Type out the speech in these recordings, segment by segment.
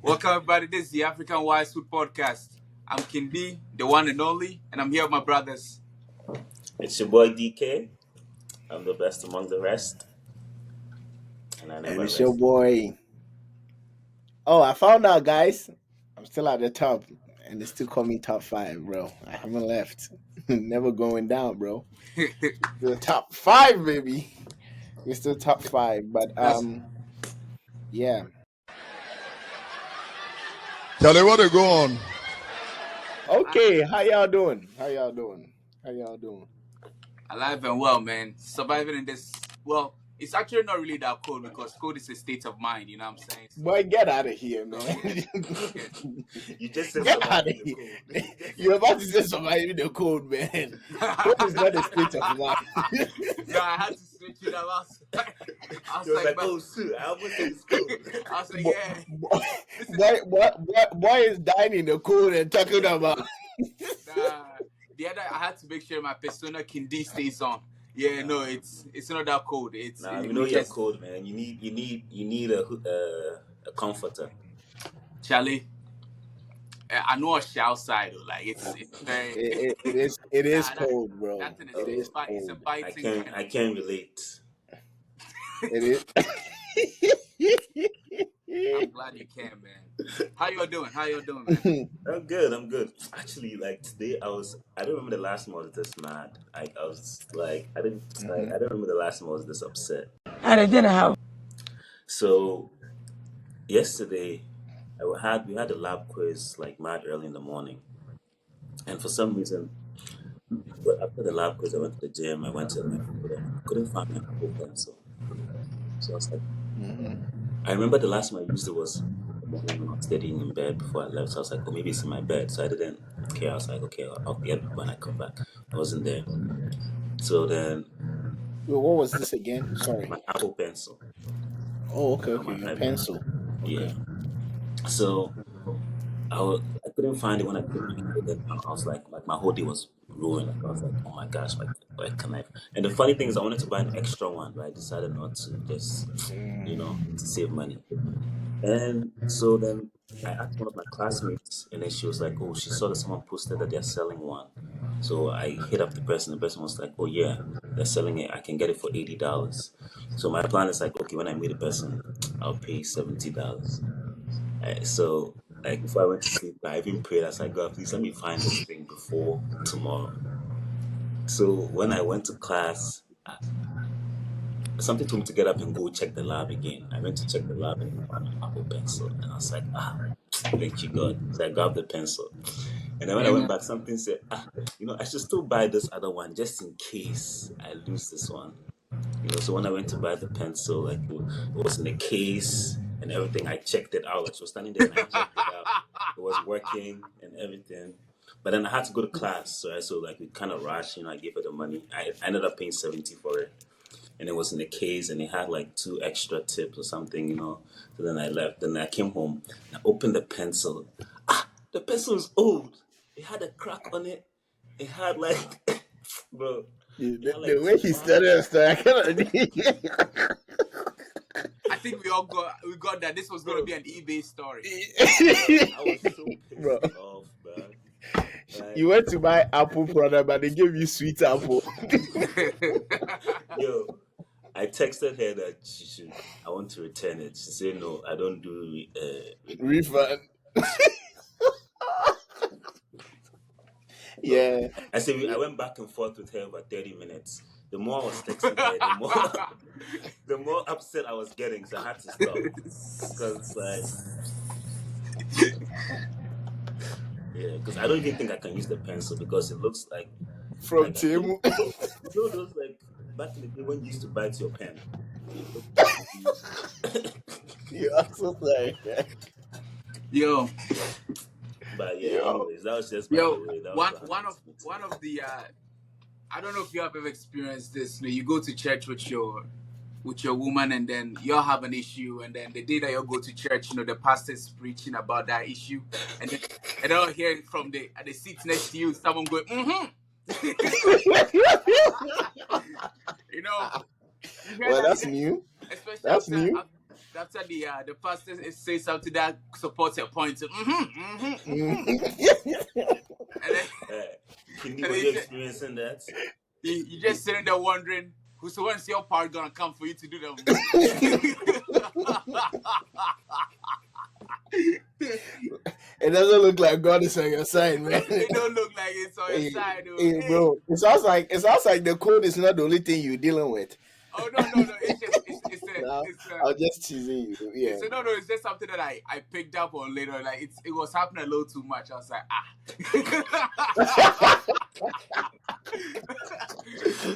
Welcome, everybody. This is the African Wise Food Podcast. I'm Kindi, the one and only, and I'm here with my brothers. It's your boy DK. I'm the best among the rest, and I And never it's your rest. boy. Oh, I found out, guys. I'm still at the top, and they still call me top 5, bro. I haven't left. Never going down, bro. The top 5, baby. We're still top 5, but That's yeah. Charlie, what they go on? Okay, how y'all doing? How y'all doing? alive and well, man. Surviving in this. Well, it's actually not really that cold because cold is a state of mind. You know what I'm saying? So, Boy, get out of here, man. You just said Get out of surviving the here. cold. You're about to say surviving the cold, man. Cold is not a state of mind. no, I had to switch it up. I He was like, man, "Oh shoot, I almost said it's cold." I was like, Boy, yeah. boy is dying in the cold and talking about. The other, I had to make sure my persona Kindi stays on. Yeah, no, it's not that cold. It's Nah, we we know you're just cold, man. You need a comforter. Charlie. I know it's outside though. Like it's very. It is Nah, cold, bro. that thing It is it's a cold. biting. I can't relate. It is. I'm glad you can, man. How y'all doing, man? I'm good. Actually, like today, I don't remember the last time I was this mad. Like I was like, I don't remember the last time I was this upset. And I didn't have. So yesterday, we had a lab quiz like mad early in the morning, and for some reason, after the lab quiz, I went to the gym. I went to my computer. I couldn't find my Apple Pencil, so I was like, I remember the last time I used it was in the morning when I was studying in bed before I left. So I was like, oh, maybe it's in my bed. So I didn't care. I was like, okay, I'll get it when I come back. I wasn't there. So then Wait, what was this again? Sorry. my Apple Pencil. Oh, okay. My Your iPad. pencil. Yeah. Okay. So I couldn't find it when I couldn't find it. Then I was like my whole day was ruined. Like I was like, oh my gosh, like can I? And the funny thing is, I wanted to buy an extra one, but I decided not to, just to save money. And so then I asked one of my classmates, and then she was like, oh, she saw that someone posted that they're selling one. So I hit up the person. The person was like, oh yeah, they're selling it. I can get it for $80. So my plan is like, okay, when I meet the person, I'll pay $70. So like before I went to sleep, I even prayed as I go, please let me find this thing before tomorrow. So when I went to class, something told me to get up and go check the lab again. I went to check the lab and I found an Apple Pencil, and I was like, thank you God. So I grabbed the pencil, and then when I went back, something said, I should still buy this other one just in case I lose this one. So when I went to buy the pencil, like it was in the case and everything. I checked it out. Like she was standing there and I checked it out. It was working and everything. But then I had to go to class, so like we kind of rushed. I gave her the money. I ended up paying $70 for it, and it was in the case, and it had like 2 extra tips or something. So then I left. Then I came home. And I opened the pencil. The pencil was old. It had a crack on it. It had like, bro. The way he started, I cannot. I think we got that. This was going to be an eBay story. I was so pissed off, man. Like, you went to buy Apple product, but they gave you sweet apple. Yo, I texted her that I want to return it. She said, no, I don't do refund. Yeah. I said, I went back and forth with her for 30 minutes. The more I was texting her, the more upset I was getting, so I had to stop. Because, because I don't even think I can use the pencil because it looks like from Temu. Those like back in the day when you used to bite your pen. You also like Yo. But yeah, anyways, that was just one of the I don't know if you have ever experienced this. You go to church with your woman, and then y'all have an issue, and then the day that you go to church, the pastor's preaching about that issue, and then I'll hear it from the seat next to you, someone going, Well, that's new. Especially that's new. After the pastor says something that supports your point. And then, Can you experiencing that? You just sitting there wondering when's your part gonna come for you to do them. It doesn't look like God is on your side, man. It don't look like it's on your side, though. Hey, bro. It sounds like the code is not the only thing you're dealing with. Oh no! I'm just teasing you. Yeah. It's just something that I picked up on later. Like it was happening a little too much. I was like,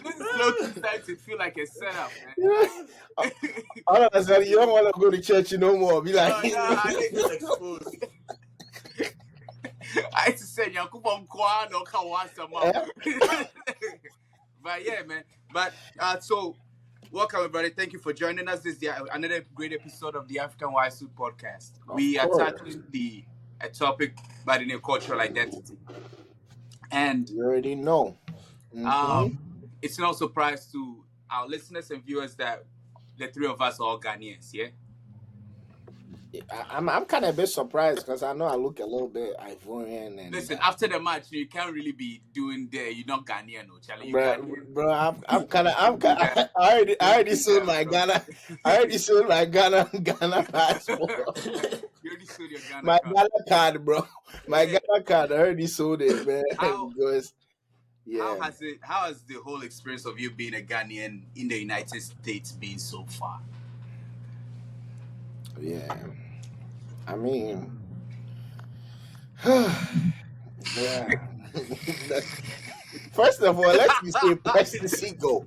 this is starting to feel like a setup, man. All of a sudden, you don't want to go to church no more. Be like, I had to say, but yeah, man. But so. Welcome, everybody. Thank you for joining us. This is another great episode of the African Wise Suit Podcast. We are tackling a topic by the name cultural identity. And you already know. It's no surprise to our listeners and viewers that the three of us are all Ghanaians, yeah? I'm kind of a bit surprised because I know I look a little bit Ivorian. And listen, after the match, you can't really be doing there. You're not Ghanaian, no, Charlie. Bro, I'm kind of. I already sold my Ghana. I already sold my Ghana passport. You already sold your Ghana. My Ghana card, bro. My Ghana card. I already sold it, man. Because how has the whole experience of you being a Ghanaian in the United States been so far? Yeah, I mean, yeah. First of all, let me say press the seagull.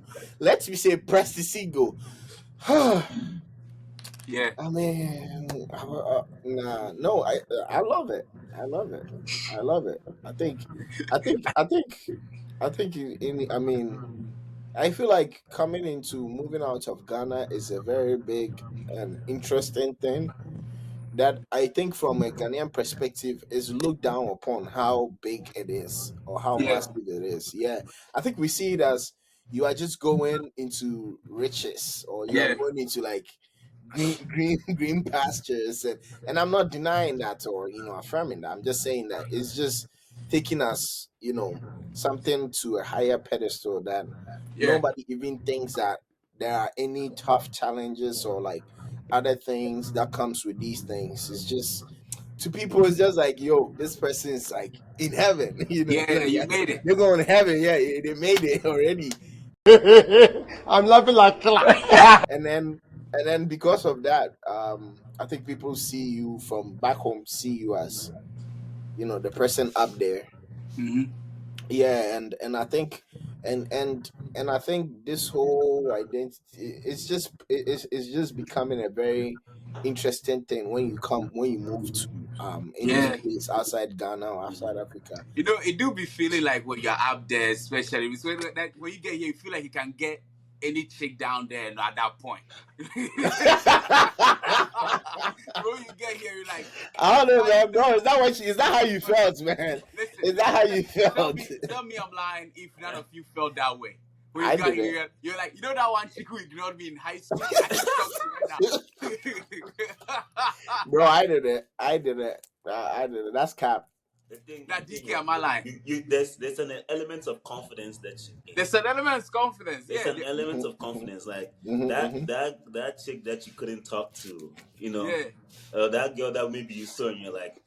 Yeah. I mean, no, I love it. I love it. I mean, I feel like moving out of Ghana is a very big and interesting thing that I think from a Ghanaian perspective is looked down upon how big it is or how massive it is. Yeah. I think we see it as you are just going into riches or you are going into like green pastures and I'm not denying that or affirming that. I'm just saying that it's just taking us, something to a higher pedestal that nobody even thinks that there are any tough challenges or like other things that comes with these things. It's just to people, it's just like, yo, this person is like in heaven. You made it. They're going to heaven. Yeah, they made it already. I'm laughing like and then because of that, I think people see you from back home, see you as, the person up there. Mm-hmm. Yeah, and I think and I think this whole identity it's just becoming a very interesting thing when you move to any place outside Ghana or outside Africa. It do be feeling like when you're up there, especially when you get here, you feel like you can get any chick down there at that point. When you get here, you're like, I don't know, man. Bro, is that how you felt, man? Listen, is that how you felt? Tell me I'm lying if none of you felt that way. When you got here, you're like, that one chick who ignored me in high school? Bro, I did it. That's cap. That DK, am I lying? There's an element of confidence that you get. There's an element of confidence. There's an element of confidence, like that chick that you couldn't talk to, that girl that maybe you saw and you're like,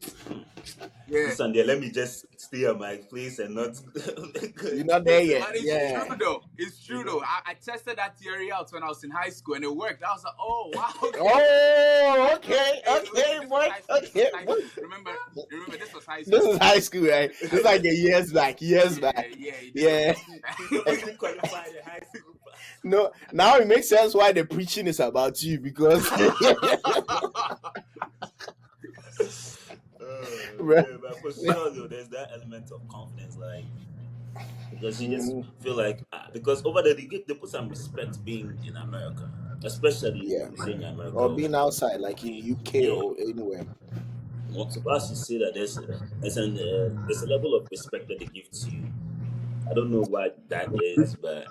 Sunday, let me just stay at my place and not. You're not there yet. But it's true though. It's true though. I tested that theory out when I was in high school and it worked. I was like, oh wow. Oh, okay, boy. Okay. Remember, this was high school. This is high school, right? This is like years back. Yeah. No, now it makes sense why the preaching is about you because. But for sure though, there's that element of confidence, like because you just feel like because over there they put some respect being in America, especially in America or being outside, like in UK or anywhere. Not to us, you say that there's a level of respect that they give to you. I don't know what that is, but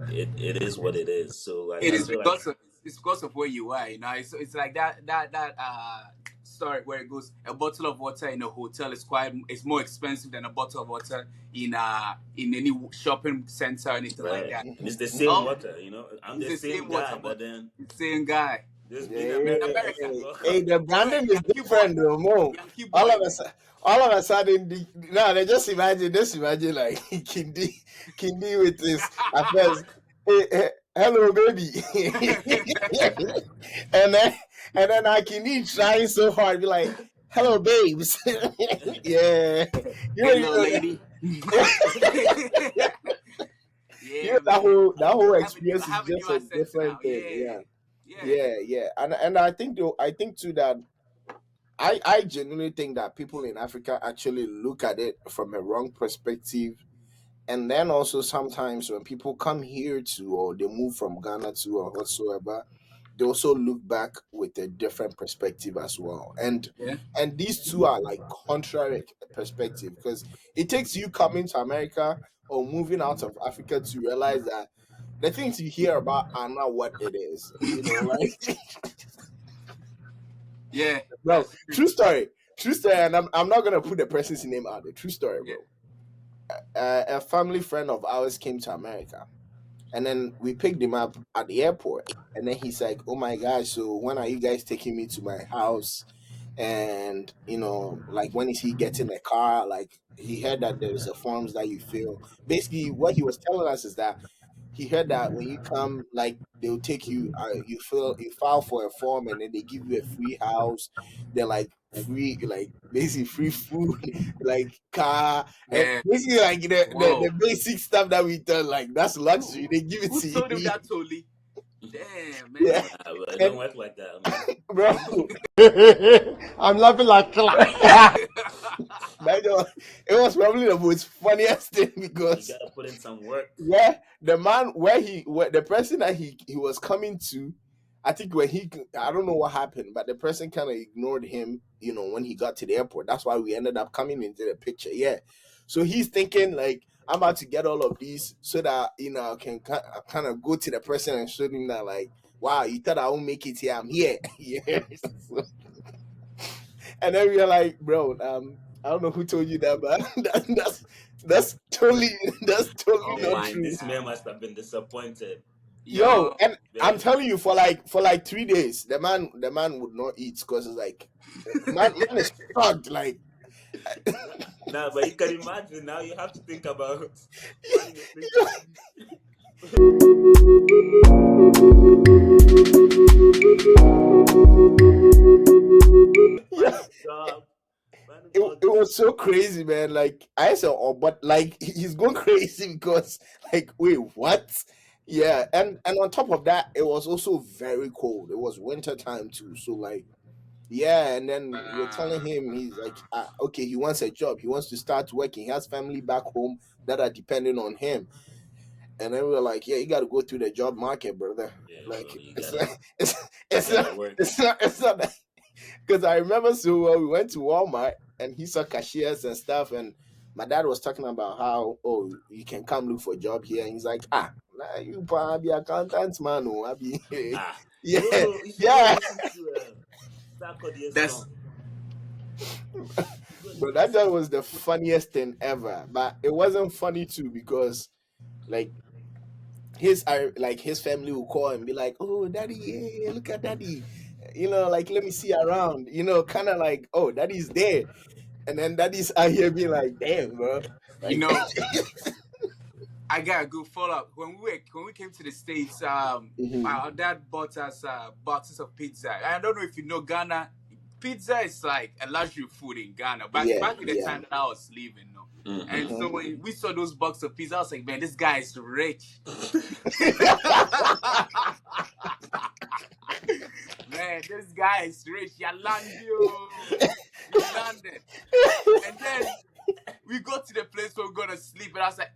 it is what it is. So like, it is because of it's because of where you are. You know, it's like that story where it goes, a bottle of water in a hotel is it's more expensive than a bottle of water in any shopping center or anything like Right. that. And it's the same Oh, water, I'm it's the same guy, water, but but then the same guy. this Yeah, being yeah, America. yeah. Hey, the branding is Yankee boy, different, though, Mo. Yankee All boy. of all of a sudden, now they just imagine like Kindi with his affairs. Hey, hello, baby, and then Kindi trying so hard, be like, hello, babes, yeah, Hey, little know, lady. you know, Yeah, man. that whole I experience is have a new just a accent now. different thing. Yeah, yeah, Yeah, and I think too that I genuinely think that people in Africa actually look at it from a wrong perspective. And then also sometimes when people come here to, or they move from Ghana to, or whatsoever, they also look back with a different perspective as well. yeah. And these two are like contrary perspective, because it takes you coming to America or moving out of Africa to realize that the things you hear about are not what it is. You know, like Yeah, bro, that's true. true story, and I'm not gonna put the person's name out there. True story, Yeah. bro. A family friend of ours came to America, and then we picked him up at the airport, and then he's like, "Oh my gosh, so when are you guys taking me to my house?" And like, when is he getting a car? Like, he heard that there's a forms that you fill. Basically, what he was telling us is that he heard that when you come, like, they'll take you, you file for a form, and then they give you a free house. They're like free, like basically free food, like car, and Yeah. basically like Whoa. the basic stuff that we thought like that's luxury. They give it Who to told him you, that, Tolly? Damn, man. yeah, it and don't work like that, man. bro. I'm laughing like But it was probably the most funniest thing You because gotta put in some work. the man where the person that he was coming to, I think I don't know what happened, but the person kind of ignored him, when he got to the airport. That's why we ended up coming into the picture. Yeah. So he's thinking like, I'm about to get all of these so that, I can kind of go to the person and show him that, like, wow, you thought I won't make it here. I'm here. Yeah. So, and then we are like, bro, I don't know who told you that, but that's totally Oh not my true. This man must have been disappointed. Yo, and I'm Very. telling you, for like 3 days, the man would not eat because it's like, man is stunned. Like, Nah, but you can imagine now. You have to think about running a place. Find a job. Find a job. it was so crazy, man. Like, I said, oh, but like he's going crazy because, like, wait, what? Yeah, and on top of that, it was also very cold. It was winter time too, so like, yeah. And then we're telling him, he's like, okay, he wants a job. He wants to start working. He has family back home that are depending on him. And then we were like, yeah, you got to go through the job market, brother. Yeah, Like, bro, you it's gotta, not, it's you gotta not, work. it's not that. Because I remember so well, we went to Walmart and he saw cashiers and stuff, and my dad was talking about how, oh, you can come look for a job here, and he's like, nah, you probably accountant man, oh, I be yeah, You should yeah. go listen to Sarkodie That's song. But that just was the funniest thing ever. But it wasn't funny too because, like, his family will call and be like, oh, daddy, yeah, look at daddy, like, let me see around, kind of like, oh, daddy's there. And then daddy's out here being like, damn, bro. Like, I got a good follow up. When we came to the States, our dad bought us boxes of pizza. I don't know if you know Ghana. Pizza is like a luxury food in Ghana. Back in the time that I was living, no. Mm-hmm. And so when we saw those boxes of pizza, I was like, man, this guy is rich. Man, this guy is rich. You landed. And then we go to the place where we're gonna sleep, and I was like,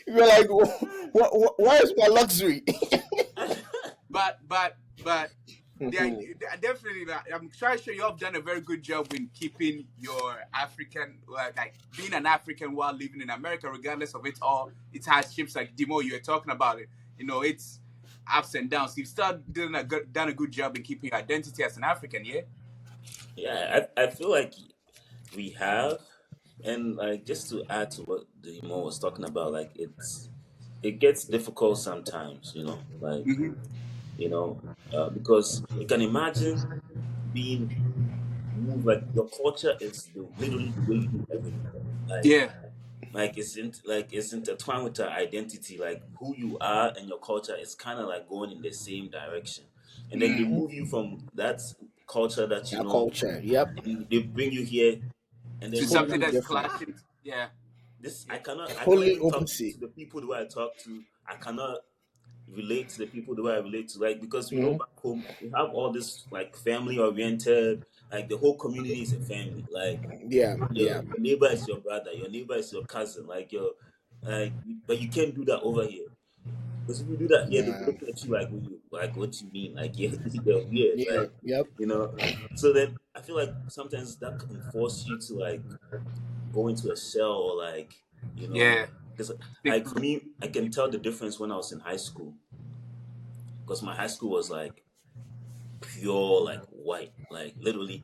you're like, why is my luxury? but Definitely. I'm trying to show you have done a very good job in keeping your African, like being an African while living in America, regardless of it all. Its hardships, like Demo, you were talking about it. It's ups and downs. You've still done a good job in keeping your identity as an African, yeah. Yeah, I feel like we have, and like just to add to what Demo was talking about, like it gets difficult sometimes, like Mm-hmm. because you can imagine being moved, like your culture is literally the way you do everything. Yeah. It's intertwined with your identity, like who you are and your culture is kind of like going in the same direction, and then they Mm. move you from that culture that Our culture. Yep. and they bring you here, and To then something Totally that's different. clashing. Yeah. this Yeah. I cannot Totally even talk opposite. to the people the way I talk to. I cannot relate to the people the way I relate to, like, because Mhm. back home we have all this like family oriented, like the whole community is a family, like Yeah. your Yeah. neighbor is your brother, your neighbor is your cousin, like but you can't do that over here. Because if you do that here, they'll Nah. look at you like what you mean, like you're weird, Yeah. like Yep. you know. So then I feel like sometimes that can force you to like go into a shell, or like Yeah. because Think- like for me, I can tell the difference when I was in high school, because my high school was like pure like white, like literally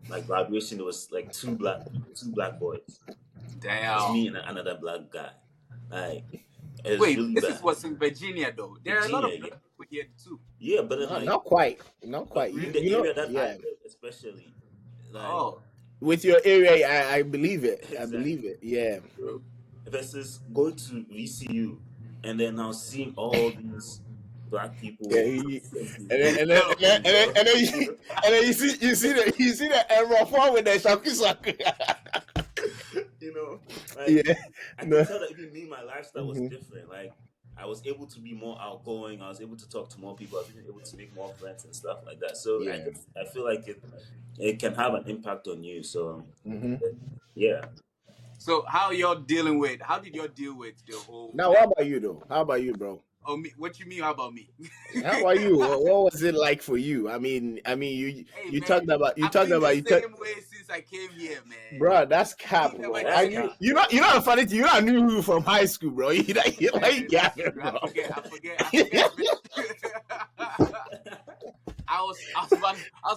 like graduation, there was like two black people, two black boys. It was Damn. me and another black guy. Like it was Wait, really this is bad. what's in Virginia though. There are a lot Virginia, of yeah, black people here too. yeah, but then like Not quite. Not quite. in You the you know. area that I Yeah. live, especially, like Oh. With your area, I believe it. I believe exactly. it. Yeah. So versus going to VCU and then now seeing all these black Yeah. people Yo. And then you see the error with the shaku shaku. like Yeah. I No. could tell that even me, my lifestyle was Mhm. different. Like I was able to be more outgoing. I was able to talk to more people. I was even able to make more friends and stuff like that. So Yeah. I feel like it can have an impact on you. So hmm yeah. So how did y'all deal with the whole Now, what about you though? How about you, bro? me? What you mean? How about me? How about you? What was it like for you? I mean, you Hey you man, talked about I've been the same way since I came here, man. bro. That's cap, You never bro. That's I change. knew cap. you know the funny thing. You know I knew you from high school, bro. You like That's yeah, true. I bro. forget. I was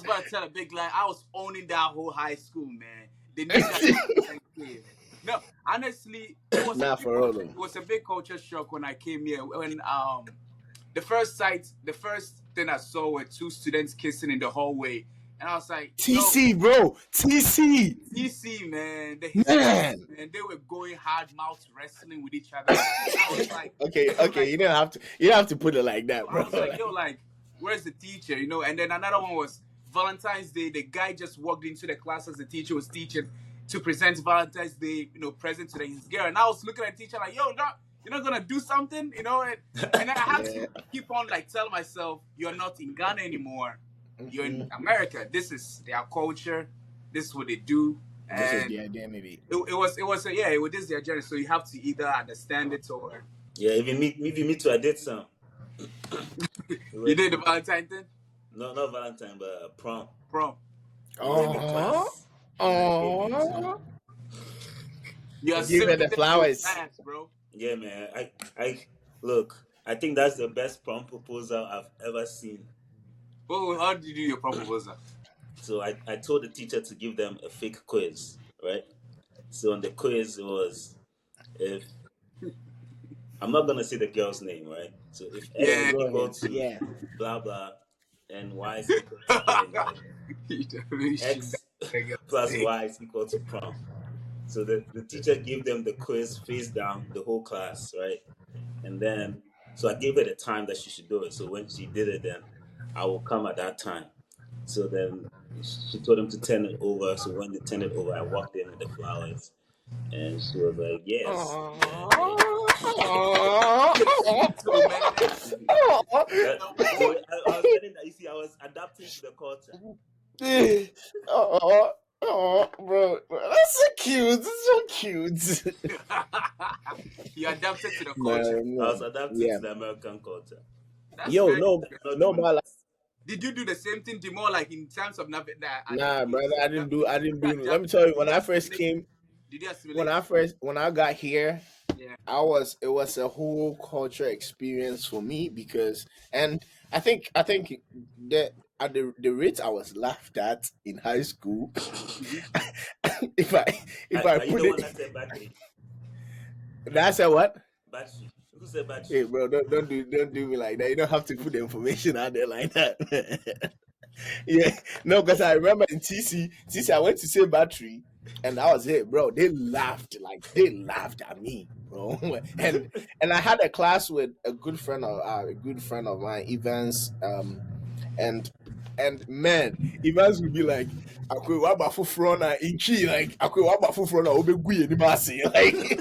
about to tell a big lie. I was owning that whole high school, man. They knew that. No, honestly, Nah, for real though. it was a big culture shock when I came here. When the first thing I saw were two students kissing in the hallway, and I was like, yo, TC, bro. TC. TC, man, the Man. Hispanics, man, they were going hard mouth wrestling with each other. I was like, Okay. You don't have to put it like that, I bro. was like, yo, like, where's the teacher? And then another one was Valentine's Day. The guy just walked into the class as the teacher was teaching to present Valentine's Day, present to his girl. And I was looking at the teacher like, yo, you're not gonna do something, and then I had to keep on like telling myself, you're not in Ghana anymore. You're in America. This is their culture. This is what they do. This is And the identity. this is their journey. So you have to either understand it or Yeah, even me too. I did some. you did the Valentine thing. No, not Valentine, but prom. Prom. It was in the class. Oh. You're Give her the flowers. Fast, bro. Yeah, man. I look. I think that's the best prom proposal I've ever seen. Oh, how did you do your prom proposal? So I told the teacher to give them a fake quiz, right? So on the quiz it was, if I'm not gonna say the girl's name, right? So if X Yeah. is equal to Yeah. blah blah and Y is equal to N, right? X plus Y is equal to prom. So the teacher gave them the quiz face down, the whole class, right? And then, so I gave her the time that she should do it. So when she did it, then I will come at that time. So then she told them to turn it over. So when they turned it over, I walked in with the flowers. And she was like, yes. So I was getting that. You see, I was adapting to the culture. Oh, bro, that's so cute. That's so cute. You adapted to the culture. I was adapting to the American culture. That's Yo, very no, good. Not no, doing but Did you do the same thing, Dimo? Like in terms of Nah, brother, I didn't do. Did Let me tell you, when you I first assimilate? came, Did you assimilate? when I got here, Yeah. it was a whole culture experience for me because, and I think that at the rate I was laughed at in high school, if I Are you put the one it, that said battery? that's a what? Battery. Who said battery? Hey, bro, don't do me like that. You don't have to put the information out there like that. Yeah, no, because I remember in TC, I went to say battery, and that was it, bro. They laughed at me, bro. and I had a class with a good friend of mine, Evans, and man, Evans would be like, "Akwe waba fufuro na inchi like akwe waba fufuro na obegu ye ni masi," like.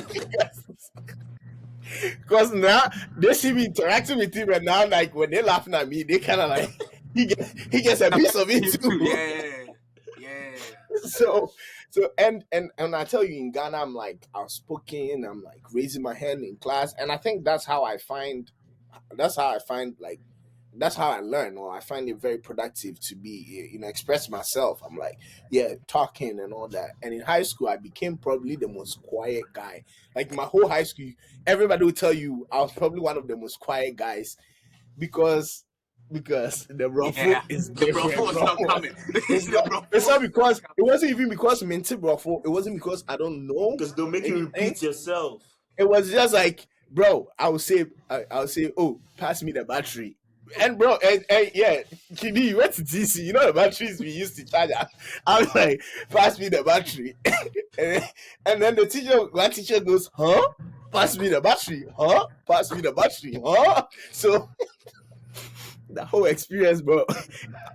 Because now they see me interacting with him, and now like when they're laughing at me, they kind of like he gets a piece of it too. Yeah. So and I tell you, in Ghana, I'm like outspoken. I'm like raising my hand in class, and I think that's how I find like that's how I learn, or I find it very productive to be, express myself. I'm like, yeah, talking and all that. And in high school, I became probably the most quiet guy. Like my whole high school, everybody will tell you I was probably one of the most quiet guys because the ruffle is The different, bro was bro. not coming. It's not because it wasn't even because minty ruffle. It wasn't because I don't know. Because they'll make you repeat yourself. It was just like, bro, I would say, oh, pass me the battery. And bro, and yeah, Kini, you went to DC, you know the batteries we used to charge. I was like, pass me the battery. and then one teacher goes, huh? Pass me the battery, huh? Pass me the battery, huh? So the whole experience, bro,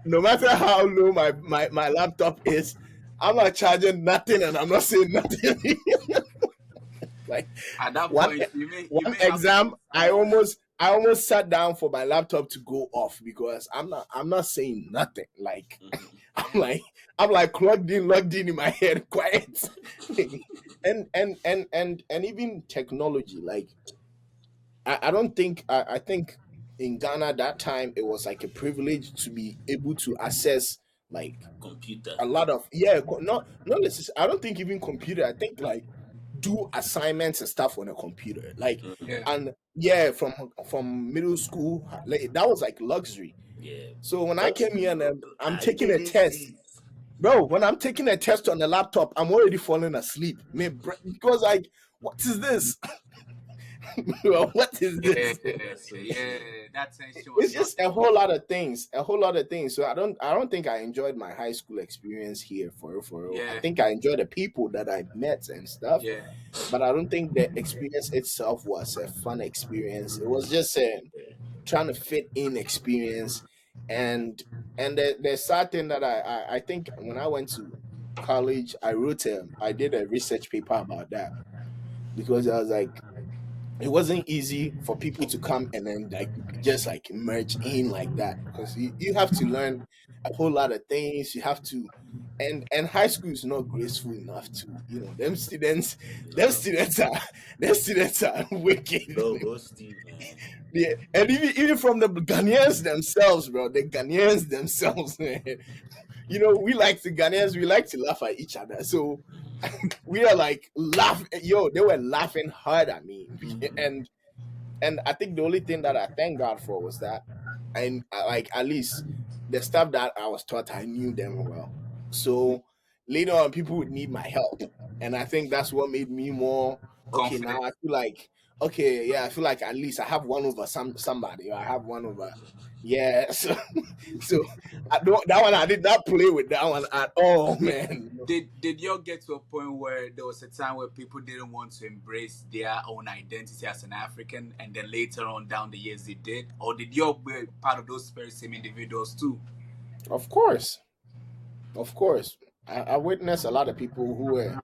no matter how low my laptop is, I'm not charging nothing and I'm not saying nothing. Like at that one point, you may exam, I almost sat down for my laptop to go off because I'm not saying nothing. Like I'm like logged in my head, quiet. and even technology, like I don't think I think in Ghana that time it was like a privilege to be able to access like Computer. a lot of not necessarily. I don't think even computer. I think like do assignments and stuff on a computer, like and from middle school, like, that was like luxury. Yeah. So when I came here and I'm taking a test, bro, when I'm taking a test on the laptop, I'm already falling asleep, man, because like, what is this? What is this? That tension It's just a whole lot of things. So I don't think I enjoyed my high school experience here for real. Yeah. I think I enjoyed the people that I met and stuff. Yeah. But I don't think the experience itself was a fun experience. It was just a trying to fit in experience. And the sad thing that I think when I went to college, I did a research paper about that because I was like, it wasn't easy for people to come and then like just like merge in like that because you have to learn a whole lot of things. You have to, and high school is not graceful enough to, them students are wicked. Go Steve, man. Yeah, and even from the Ghanaians themselves, bro, man. We like the Ghanaians, we like to laugh at each other. So we are like laughing. They were laughing hard at me. And I think the only thing that I thank God for was that like at least the stuff that I was taught, I knew them well. So later on, people would need my help. And I think that's what made me more okay. Now I feel like, okay, yeah, I feel like at least I have one over somebody. Or I have one over, yeah. So that one I did not play with that one at all, man. Did y'all get to a point where there was a time where people didn't want to embrace their own identity as an African, and then later on down the years they did, or did y'all be part of those very same individuals too? Of course. I witnessed a lot of people who were.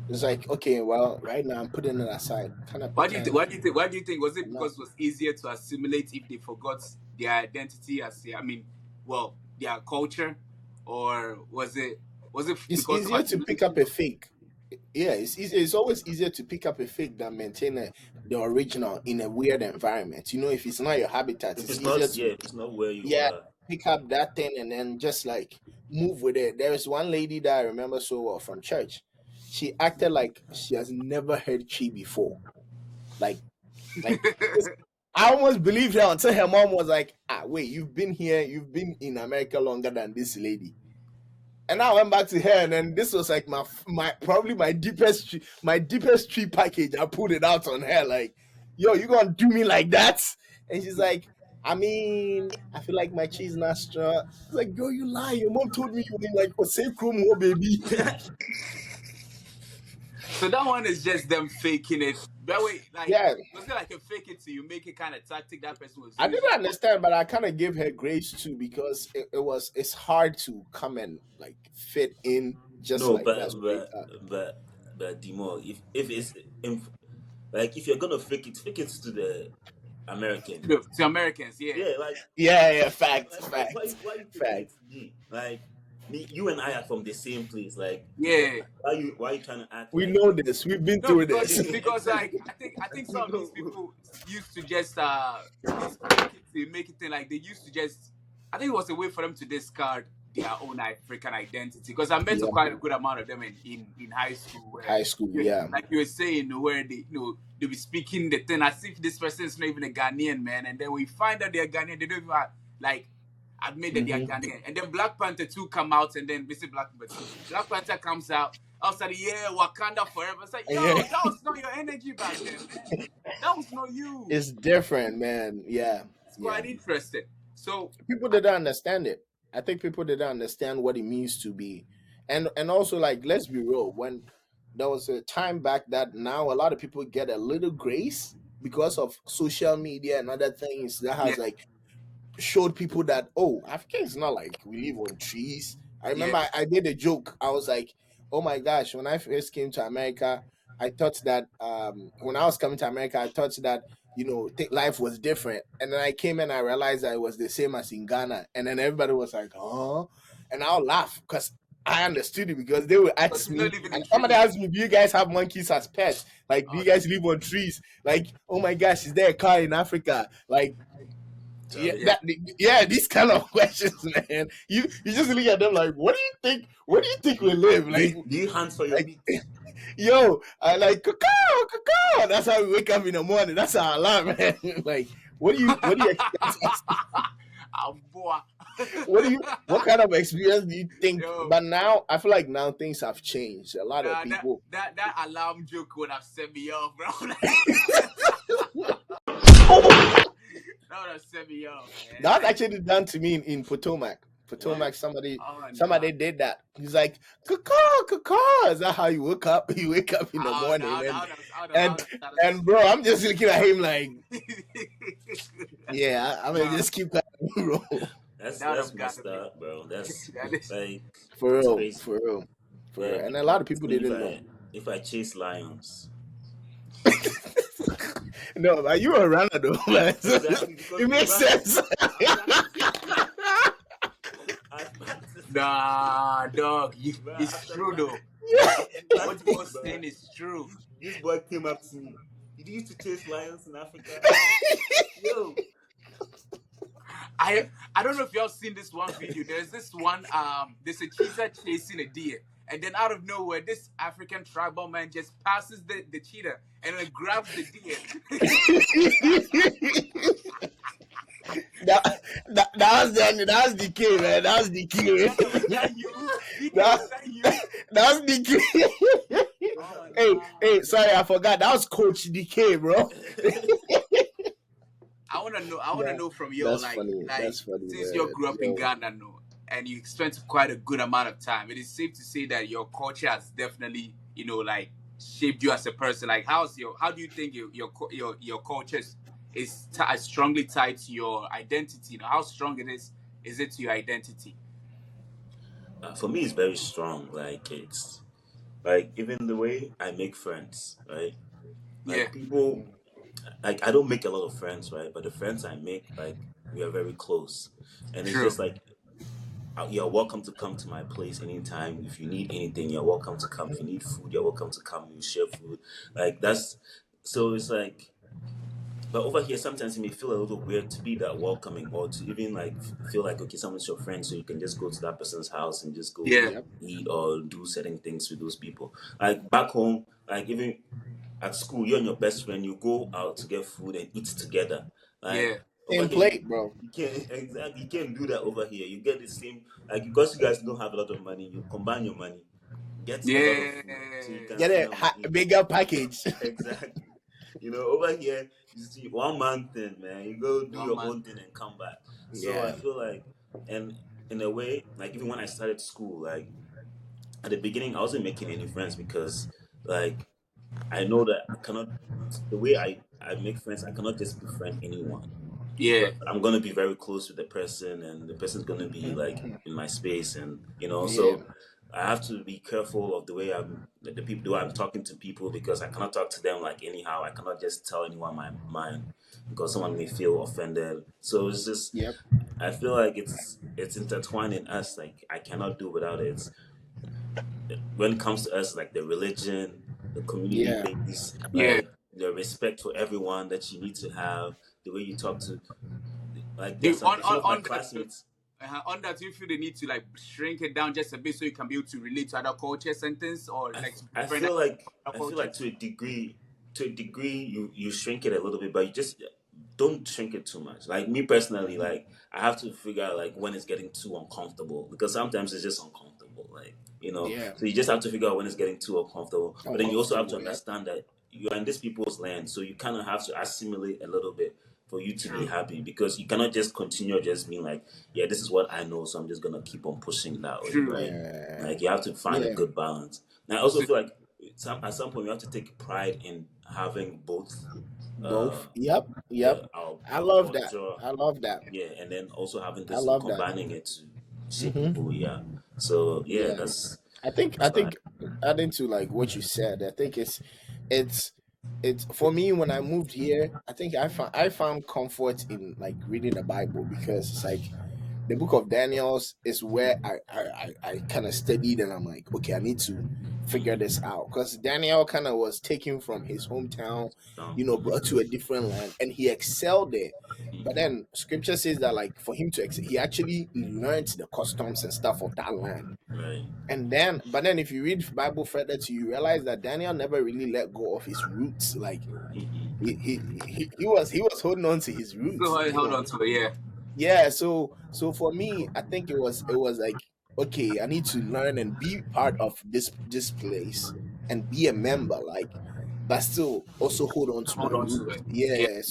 It's like, okay, well, right now I'm putting it aside. Why do you think? Was it because it was easier to assimilate if they forgot their identity as their culture, or was it? It's easier to pick up a fake. Yeah, it's always easier to pick up a fake than maintain the original in a weird environment. If it's not your habitat, it's not where you are. pick up that thing and then just like move with it. There's one lady that I remember so well from church. She acted like she has never heard Chi before. Like, like I almost believed her until her mom was like, "Ah, wait, you've been here, you've been in America longer than this lady." And I went back to her, and then this was like my probably my deepest tree package. I put it out on her, like, "Yo, you gonna do me like that?" And she's like, "I mean, I feel like my cheese not strong." I was like, "Girl, you lie. Your mom told me you were in like a safe room, oh baby." So that one is just them faking it. That way, like, Yeah, was it like a fake it till you make it kind of tactic that person was I using? didn't understand, but I kind of gave her grace too because it's hard to come and like fit in just No, like that straight but up. but but Demo, if it's like if you're gonna fake it to the American. To Americans, yeah. Yeah, like Yeah, facts, why facts, why you faking it facts. to me? Like me, you and I are from the same place. Like Yeah. why you trying to act We like know this. We've been No, through this. because like I think some of these no? people used to just these fake it to make it thing like they used to just I think it was a way for them to discard their own African identity. Because I met Yeah, quite a good amount of them in high school where high school. Yeah, like you were saying where they they be speaking the thing as if this person is not even a Ghanaian man, and then we find out they're Ghanaian, they don't even like admit that they are Ghanaian. And then Black Panther 2 come out, and then Mr. Black Panther 2. Black Panther comes out. I was like, yeah, Wakanda forever. It's like, yo, yeah. that was not your energy back then, man. That was not you. It's different, man. Yeah, It's yeah. quite interesting. So, People didn't understand it. I think people didn't understand what it means to be, and also like let's be real. When there was a time back that now a lot of people get a little grace because of social media and other things that yeah, has like showed people that Africa is not like we live on trees. I yeah. remember I did a joke. I was like, oh my gosh, when I first came to America, I thought that when I was coming to America, I thought that life was different, and then I came and I realized that it was the same as in Ghana, and then everybody was like, "Huh," and I'll laugh because I understood it because they would Because ask you're me, not living in and somebody trees. asked me, "Do you guys have monkeys as pets? Like, do Oh, you guys live on trees? Like, oh my gosh, is there a car in Africa? Like, yeah, Charlie. these kind of questions, man. You just look at them like, what do you think? Where do you think we live? Like, Do you hunt for your like, meat? yo, I like cacao, cacao. That's how we wake up in the morning. That's our alarm, man. Like, what do you expect us? boy. What kind of experience do you think? Yo, But now, I feel like now things have changed. A lot of nah, people. that alarm joke would have set me off, bro. That would have set me off, man. That was actually done to me in Potomac. Potomac, somebody did that. He's like, cacao, cacao. Is that how you wake up? You wake up in the morning, and bro, I'm just looking at him like, yeah, I'm gonna just keep going, bro. That's messed up, bro. That's like For it's real, crazy. for real, for Yeah, real. And a lot of people didn't know. if I chase lions. No, but you a runner though, man. Exactly, It makes sense. Nah, dog, it's true though. What you were saying is true. This boy came up to me. He used to chase lions in Africa. Yo, I don't know if y'all seen this one video. There's this one there's a cheetah chasing a deer, and then out of nowhere this African tribal man just passes the cheetah and then grabs the deer. that was the key, man. That was the key. That was the key. Hey, sorry, I forgot. That was Coach DK, bro. I wanna know from you, That's like, funny. That's funny, since man. you grew up in Ghana, and you spent quite a good amount of time. It is safe to say that your culture has definitely, like, shaped you as a person. Like, how do you think your culture is strongly tied to your identity? How strong is it to your identity? for me, it's very strong. Like it's like even the way I make friends, right? Like Yeah, people, like I don't make a lot of friends, right? But the friends I make, like we are very close, and it's true. just like you're welcome to come to my place anytime. If you need anything, you're welcome to come. If you need food, you're welcome to come. We share food. Like that's so. It's like But over here, sometimes it may feel a little weird to be that welcoming, or to even like feel like, okay, someone's your friend, so you can just go to that person's house and just go Yeah. Yep. eat or do certain things with those people. Like back home, like even at school, you and your best friend, you go out to get food and eat together. Like Yeah. over Same here, plate, bro. you can't exactly, you can't do that over here. You get the same, like, because you guys don't have a lot of money, you combine your money, get a lot of Yeah. food so you can Get sit a down and eat. bigger package. Exactly. Over here, you see one man thing, man. You go do One your man. own thing and come back. So I Yeah. feel like, and in a way, like even when I started school, like at the beginning, I wasn't making any friends because, like, I know that I cannot. The way I make friends, I cannot just befriend anyone. Yeah. But I'm gonna be very close with the person, and the person's gonna be like Mhm. in my space, and Yeah. so I have to be careful of the way the people, the way I'm talking to people, because I cannot talk to them like anyhow. I cannot just tell anyone my mind because someone may feel offended. So it's just, Yep. I feel like it's intertwined in us. Like I cannot do without it. When it comes to us, like the religion, the community Yeah. base, Yeah. like the respect for everyone that you need to have, the way you talk to, like Do there's you, some of my on that classmates. on that, do you feel the need to like shrink it down just a bit so you can be able to relate to other cultures and things, or I, like to I befriend feel like other I feel like cultures? to a degree you shrink it a little bit, but you just don't shrink it too much. Like me personally, like I have to figure out like when it's getting too uncomfortable, because sometimes it's just uncomfortable. Like Yeah. so you just have to figure out when it's getting too uncomfortable. But then you also have to Uncomfortable. Yep. understand that you are in these people's land, so you kind of have to assimilate a little bit for you to be True. happy, because you cannot just continue just being like, yeah, this is what I know, so I'm just gonna keep on pushing that way, True. right? Yeah. Like you have to find a Yeah. good balance. And I also So, feel like at some point you have to take pride in having both, uh, Both. Yep. Yep. I our love that. culture, I love that. yeah, and then also having I this and love that. combining it to shape Hmm. who we are. So yeah, Yeah. that's I think that's fine. adding to like what you said, I think it's it's for me when I moved here, I think I found comfort in like reading the Bible, because it's like the book of Daniel's is where I kind of studied, and I'm like, okay, I need to figure this out, because Daniel kind of was taken from his hometown, So, brought to a different land, and he excelled there. But mhm, then scripture says that like for him to excel, he actually learned the customs and stuff of that land. right. And then, but then, if you read Bible further, to you realize that Daniel never really let go of his roots. Like Hmm. he was holding on to his so roots. hold on to it. Yeah. Yeah. So for me, I think it was like, okay, I need to learn and be part of this place and be a member, like, but still also hold on to my Hold on to roots. it. Yeah. Yeah.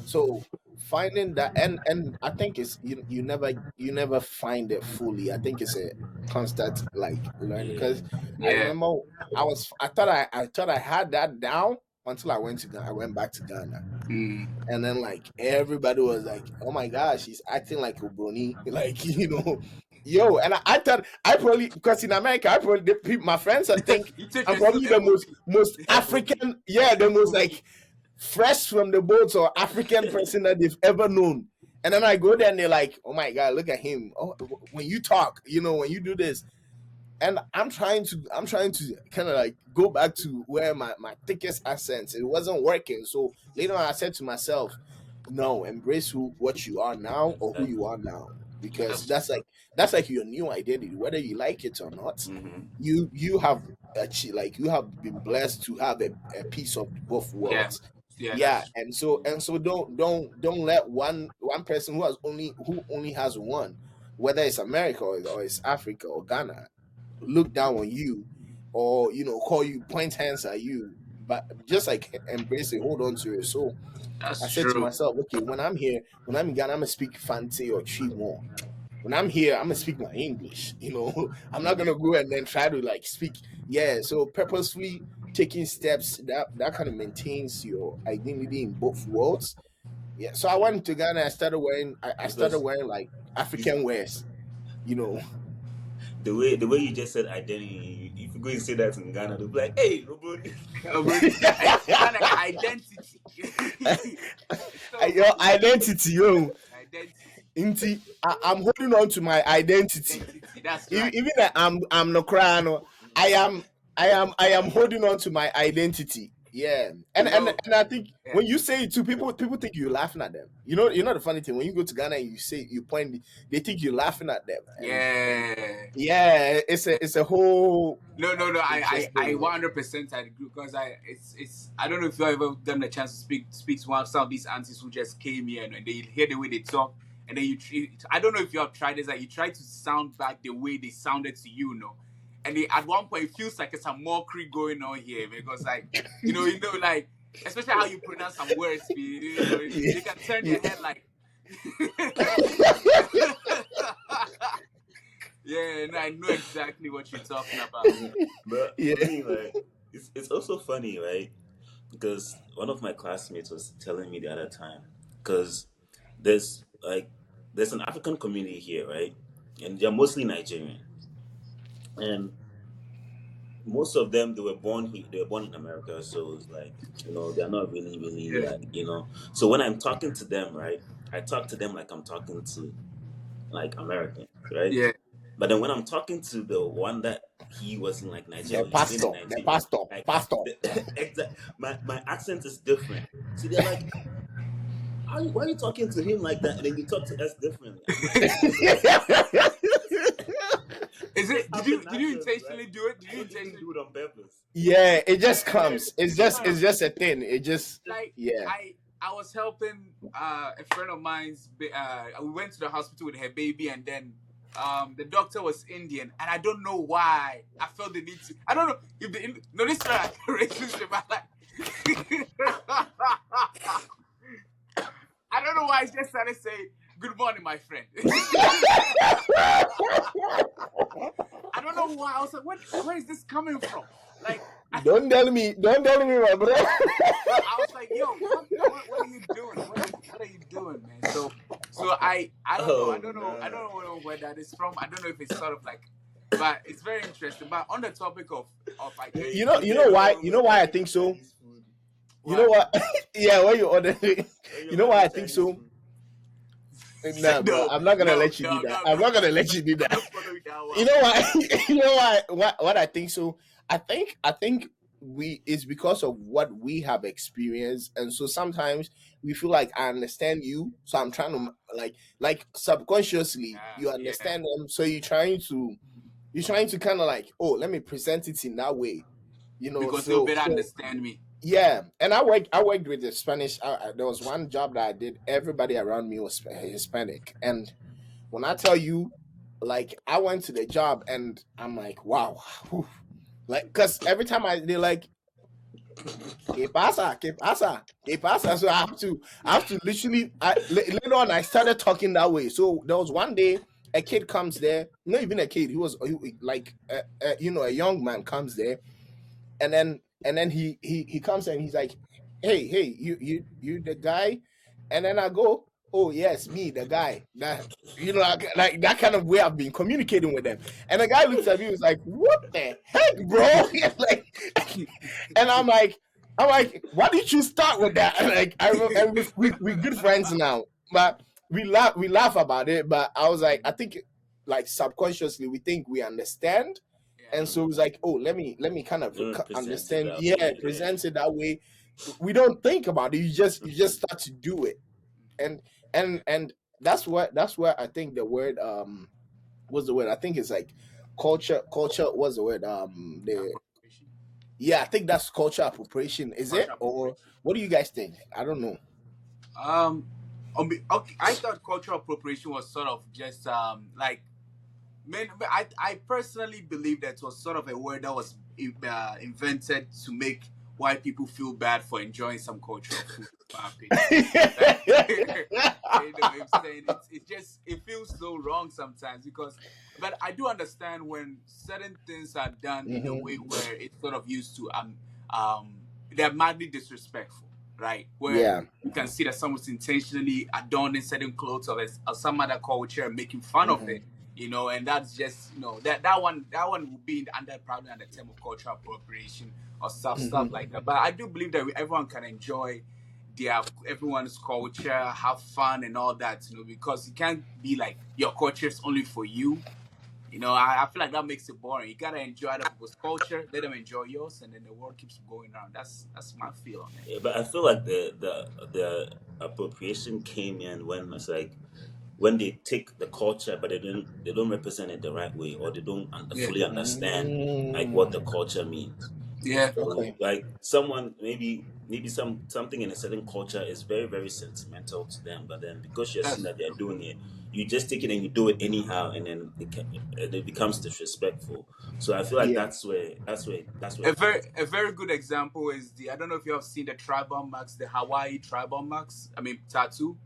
So finding that, and I think it's you never find it fully. I think it's a constant like learning, Yeah. because I Yeah. remember I thought I had that down until I went to Ghana. I went back to Ghana, Mm. and then like everybody was like, "Oh my gosh, he's acting like a brony," like, yo. And I thought I probably, because in America, my friends, I think You take I'm it so probably the most Afrobeat. African, yeah, the most like fresh from the boat or African person that they've ever known. And then I go there and they're like, "Oh my god, look at him! Oh, when you talk, when you do this." And I'm trying to kind of like go back to where my thickest accents, it wasn't working. So later on I said to myself, no, embrace what you are now, or who you Exactly. are now, because That's that's like your new identity, whether you like it or not. Hmm. You have like you have been blessed to have a piece of both yeah. worlds. Yeah. Yeah. That's And so don't let one person who only has one, whether it's America, or it's Africa or Ghana, look down on you, or call you, point hands at you, but just like embrace it, hold on to it. So I that's said to true. myself, okay, when I'm in Ghana, I'm gonna speak Fanti or Chi more. When I'm here, I'm gonna speak my English. I'm not gonna go and then try to like speak. Yeah, so purposefully taking steps that kind of maintains your identity in both worlds. Yeah, so I went to Ghana. I started wearing like Because African wears. You know, the way you just said identity, if you go and say that in Ghana, they'll be like, "Hey, bro." Already, kind of identity. So Your identity, yo. identity. I'm holding on to my identity. Identity. That's right. Even I'm no crying. I am holding on to my identity. Yeah, and You know, and I think yeah. when you say it to people, people think you're laughing at them. You know the funny thing when you go to Ghana and you say you point, they think you're laughing at them, and Yeah. yeah, it's a whole No. I interesting. 100% agree because it's I don't know if you have ever done a chance to speak to one of some of these aunties who just came here and they hear the way they talk and then I don't know if you have tried this, like you try to sound back the way they sounded to you, you know. And at one point it feels like it's a mockery going on here because like like especially how you pronounce some words, Yeah, they can turn yeah, their head like yeah, and I know exactly what you're talking about. But yeah. for me, like, it's also funny, right? Because one of my classmates was telling me the other time, because there's like there's an African community here, right? And they're mostly Nigerian, and most of them they were born here, they were born in America, so it's like they're not really Yeah, like So when I'm talking to them, right, I talk to them like I'm talking to like Americans, right? yeah. But then when I'm talking to the one that he was in like Nigeria, he's been in The Nigeria, pastor, like pastor. my accent is different. So they're like, why are you talking to him like that? And then you talk to us differently. I'm like, Is it just it? happened Did you naturally, right? intentionally do it? Did you I didn't intentionally? do it on purpose. Yeah, it just Yeah, comes. It's it just a thing. It just like yeah. I was helping a friend of mine's. We went to the hospital with her baby, and then the doctor was Indian, and I don't know why I felt the need to. I don't know if no, this is not like a relationship. I like. I don't know why I just started saying good morning, my friend. I don't know why. I was like, where is this coming from? Like, Don't tell me, my bro. I was like, yo, what are you doing? What are you doing, man? So I don't know. Oh I no. don't know where that is from. I don't know if it's sort of like, but it's very interesting. But on the topic of identity, You can remember You when know you why I ordered think so. Chinese food. You know what? what? Yeah, when you order it, You you know remember why the I think Chinese so. food? Nah, bro, I'm not gonna let you do that. I'm not gonna let you do I'm that. not following that You one. know why? You know why? What I think so. I think we it's because of what we have experienced, and so sometimes we feel like I understand you, so I'm trying to like subconsciously you Yeah. understand them, so you're trying to kind of like, oh, let me present it in that way, you know. Because they'll better So understand me. yeah, and I worked with the Spanish. There was one job that I did. Everybody around me was Hispanic, and when I tell you, like, I went to the job and I'm like, wow, whew. Like, because every time they're like, qué pasa, qué pasa. So I have to literally. Later on, I started talking that way. So there was one day a kid comes there, not even a kid. Like, a young man comes there, and then he comes and he's like, hey, you the guy, and then I go, oh yes, me the guy that like that kind of way I've been communicating with them, and the guy looks at me and was like, what the heck, bro? Like, and I'm like, why did you start with that? Like, I remember, and we good friends now, but we laugh about it, but I was like, I think like subconsciously we think we understand, Yeah. and so it's like, oh, let me kind of You don't present it understand. that Yeah, way, yeah. present it that way. We don't think about it. You just start to do it, and Yeah. and that's where I think the word what's the word? I think it's like culture. What's the word? The Appropriation. Yeah, I think that's culture appropriation. Is Culture it, or appropriation. what do you guys think? I don't know. Um, okay, I thought cultural appropriation was sort of just like, man, I personally believe that it was sort of a word that was invented to make white people feel bad for enjoying some cultural food. In my opinion, like, I'm saying it feels so wrong sometimes because, but I do understand when certain things are done in a way Hmm. where it's sort of used to they're madly disrespectful, right? Where Yeah. you can see that someone's intentionally adorning certain clothes or some other culture and making fun of it, Hmm. and that's just that one would be under probably under the term of cultural appropriation or stuff Hmm. like that. But I do believe that everyone can enjoy everyone's culture, have fun and all that, because it can't be like your culture is only for you. You know, I feel like that makes it boring. You gotta enjoy other people's culture, let them enjoy yours, and then the world keeps going on. That's my feel on it. Yeah, but I feel like the appropriation came in when it's like when they take the culture, but they don't represent it the right way, or they don't Yeah, fully understand like what the Mm, culture means. yeah, So okay. like someone maybe something in a certain culture is very very sentimental to them, but then because you're seeing yes. that they're doing it, you just take it and you do it anyhow, and then it becomes disrespectful. So I feel like Yeah. that's where it comes. A very good example is the I don't know if you have seen the tribal marks, the Hawaii tribal marks. I mean tattoo.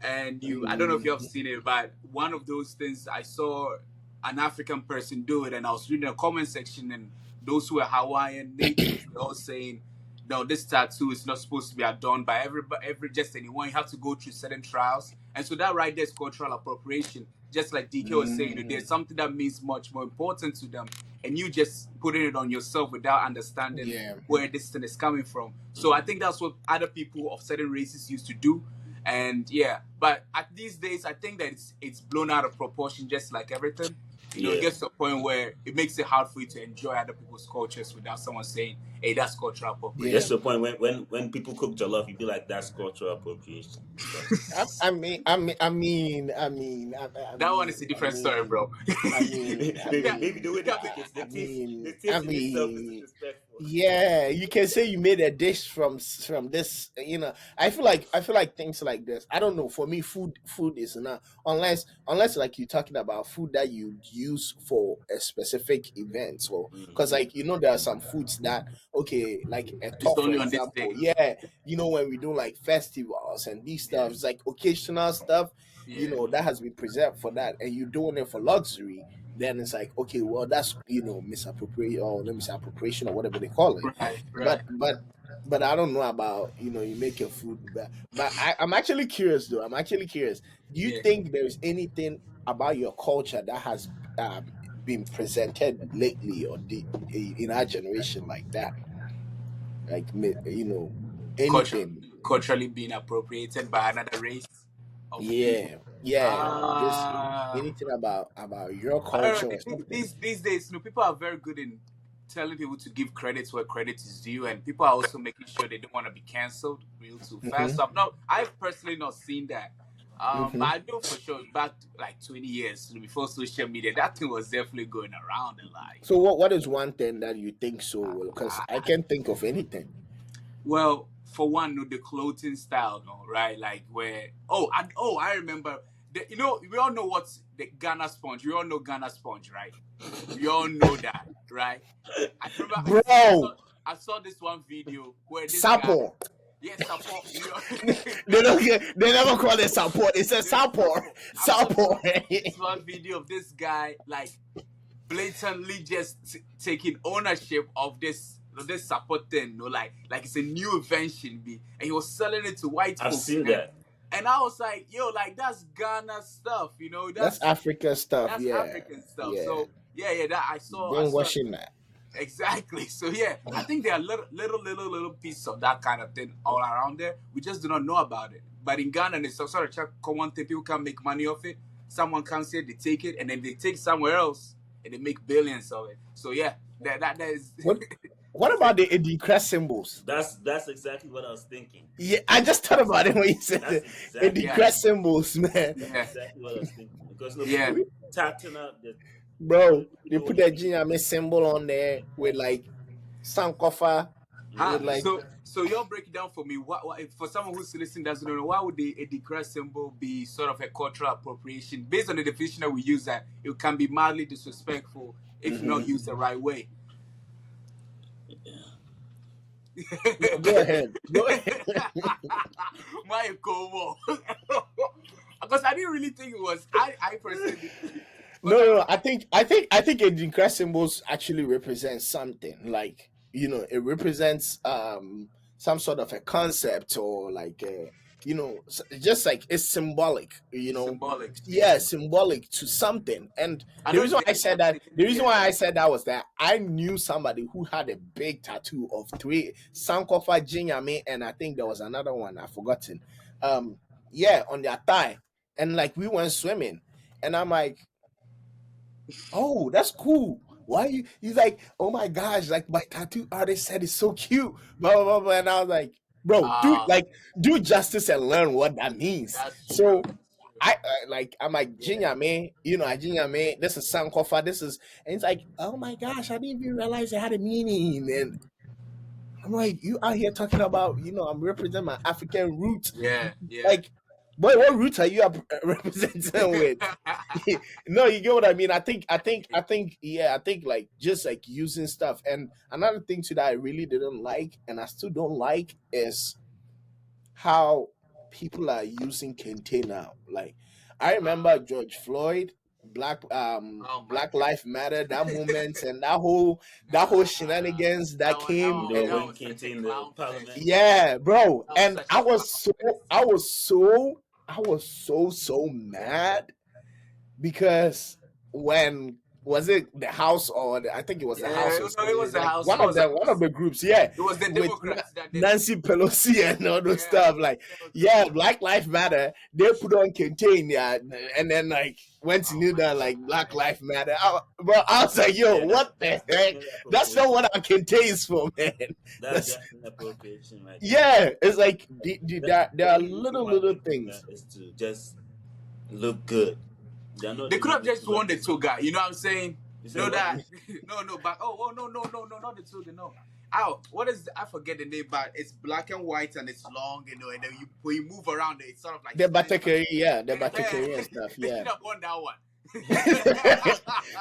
And you I don't know if you have Mm, seen it, but one of those things I saw an African person do it, and I was reading the comment section, and those who are Hawaiian natives were all saying, "No, this tattoo is not supposed to be adorned by every just anyone. You have to go through certain trials." And so that right there is cultural appropriation. Just like DK was saying, there's mm, something that means much more important to them, and you just putting it on yourself without understanding yeah. where this thing is coming from. So I Mhm. think that's what other people of certain races used to do. And yeah, but at these days I think that it's blown out of proportion, just like everything. You know, it Yeah. gets to a point where it makes it hard for you to enjoy other people's cultures without someone saying, hey, that's cultural Yeah. Just appropriation. to the point when people cook jollof, you'd be like, that's cultural appropriation. But That one is a different story, bro. You can't maybe the you way they can't cook it, the I taste in itself is mean, disrespectful. yeah, you can say you made a dish from this. I feel like things like this. I don't know. For me, food is not unless like you're talking about food that you use for a specific event. So because Hmm. like there are some foods that okay, like a it's top for only on this example. day. Yeah, when we do like festivals and these Yeah, stuff, it's like occasional stuff. yeah, That has been preserved for that, and you're doing it for luxury, then it's like okay, well that's misappropriation, or let me say appropriation or whatever they call it. right, but right. but but I don't know about you make your food, but I'm actually curious though. I'm actually curious. Do you Yeah. think there's anything about your culture that has been presented lately or in our generation like that, like Culture, anything? culturally being appropriated by another race of people. Yeah, just Uh anything about your I don't culture know. or something. These days, people are very good in telling people to give credit where credit is due, and people are also making sure they don't want to be cancelled real too fast. Hmm. So I've personally not seen that. But Hmm. I know for sure back like 20 years before social media, that thing was definitely going around and like, So what is one thing that you think so? Because I can't think of anything. well, for one, the clothing style, no, right? Like where, I remember, we all know what's the Ghana sponge. We all know Ghana sponge, right? We all know that, right? I remember Bro, I saw this one video where this guy, support. yes, support, They never call it support. It's a yes, support. support. I saw Support. this one video of this guy like blatantly just taking ownership of this support thing, like it's a new invention, and he was selling it to white I've folks, seen that. and I was like, yo, like that's Ghana stuff, That's African stuff. that's Yeah. African stuff. Yeah. So yeah, that I saw Brainwashing that. exactly. So yeah, I think there are little pieces of that kind of thing all around there. We just do not know about it. But in Ghana, it's a sort of common thing. People can make money off it. Someone comes here, they take it, and then they take it somewhere else, and they make billions of it. So yeah, that is. What What about the Edikra symbols? That's exactly what I was thinking. Yeah, I just thought about it when you said That's the exactly Yeah, Edikra symbols, man. that's yeah, exactly what I was thinking. Because yeah. people tapping out the Bro, they know put that Jinyame symbol on there with like Sankofa, Huh? with like So you're breaking down for me. What for someone who's listening doesn't know? Why would a decry symbol be sort of a cultural appropriation based on the definition that we use? That it can be mildly disrespectful if not Mhm. used the right way. No, go ahead. Go ahead. My Como. Because I didn't really think it was. I personally didn't really. Because I No. remember. I think Edikra symbols actually represent something. Like, it represents some sort of a concept, or like just like it's symbolic, It's symbolic. yeah, symbolic to something. And I the know reason why I said that, was that I knew somebody who had a big tattoo of three Sankofa, Jinyame, and I think there was another one I've forgotten. Yeah, on their thigh. And like we went swimming, and I'm like, Oh, that's cool. Why you? He's like, oh my gosh, like my tattoo artist said it's so cute, blah blah blah. Blah. And I was like, bro, Ah, do justice and learn what that means. that's true. So I'm like, Jinya man, Jinya man, this is Sankofa, this is, and it's like, oh my gosh, I didn't even realize it had a meaning. And I'm like, you out here talking about, I'm representing my African roots. Yeah, yeah. Like, boy, what roots are you representing with? No, you get what I mean. I think like just like using stuff. And another thing too that I really didn't like, and I still don't like, is how people are using kente now. Like, I remember George Floyd, Oh my Black god. Life Matter, that moment, and that whole shenanigans that came. They were That wearing was such kente a in the clown parliament. fest. Yeah, bro. That was And such a clown fest. I was so mad because when was it the House, or I think it was the House Yeah, or no, it something, was the like house. one of them, one of the groups, yeah, It was the with Democrats that did it. Nancy Pelosi and all those Yeah, stuff. Like, Democrats. yeah, Black Lives Matter. They put on contain, yeah, and then like went to Oh New my York, like god. Black Lives Matter. I was like, yo, Yeah, what the heck? definitely That's not appropriation. what our contain is for, man. That's That's definitely appropriation right there. yeah. It's like The there are only reason why little they're doing things. that is to just look good. They're not They could have really just to won the represent. toga. You know what I'm saying? You say No, what? that no, but no, not the toga. No. Ow, what is I forget the name, but it's black and white and it's long, and then when you move around it, it's sort of like The spins. Batakari, yeah, the Yeah. Batakari and stuff, They yeah. should have won that one.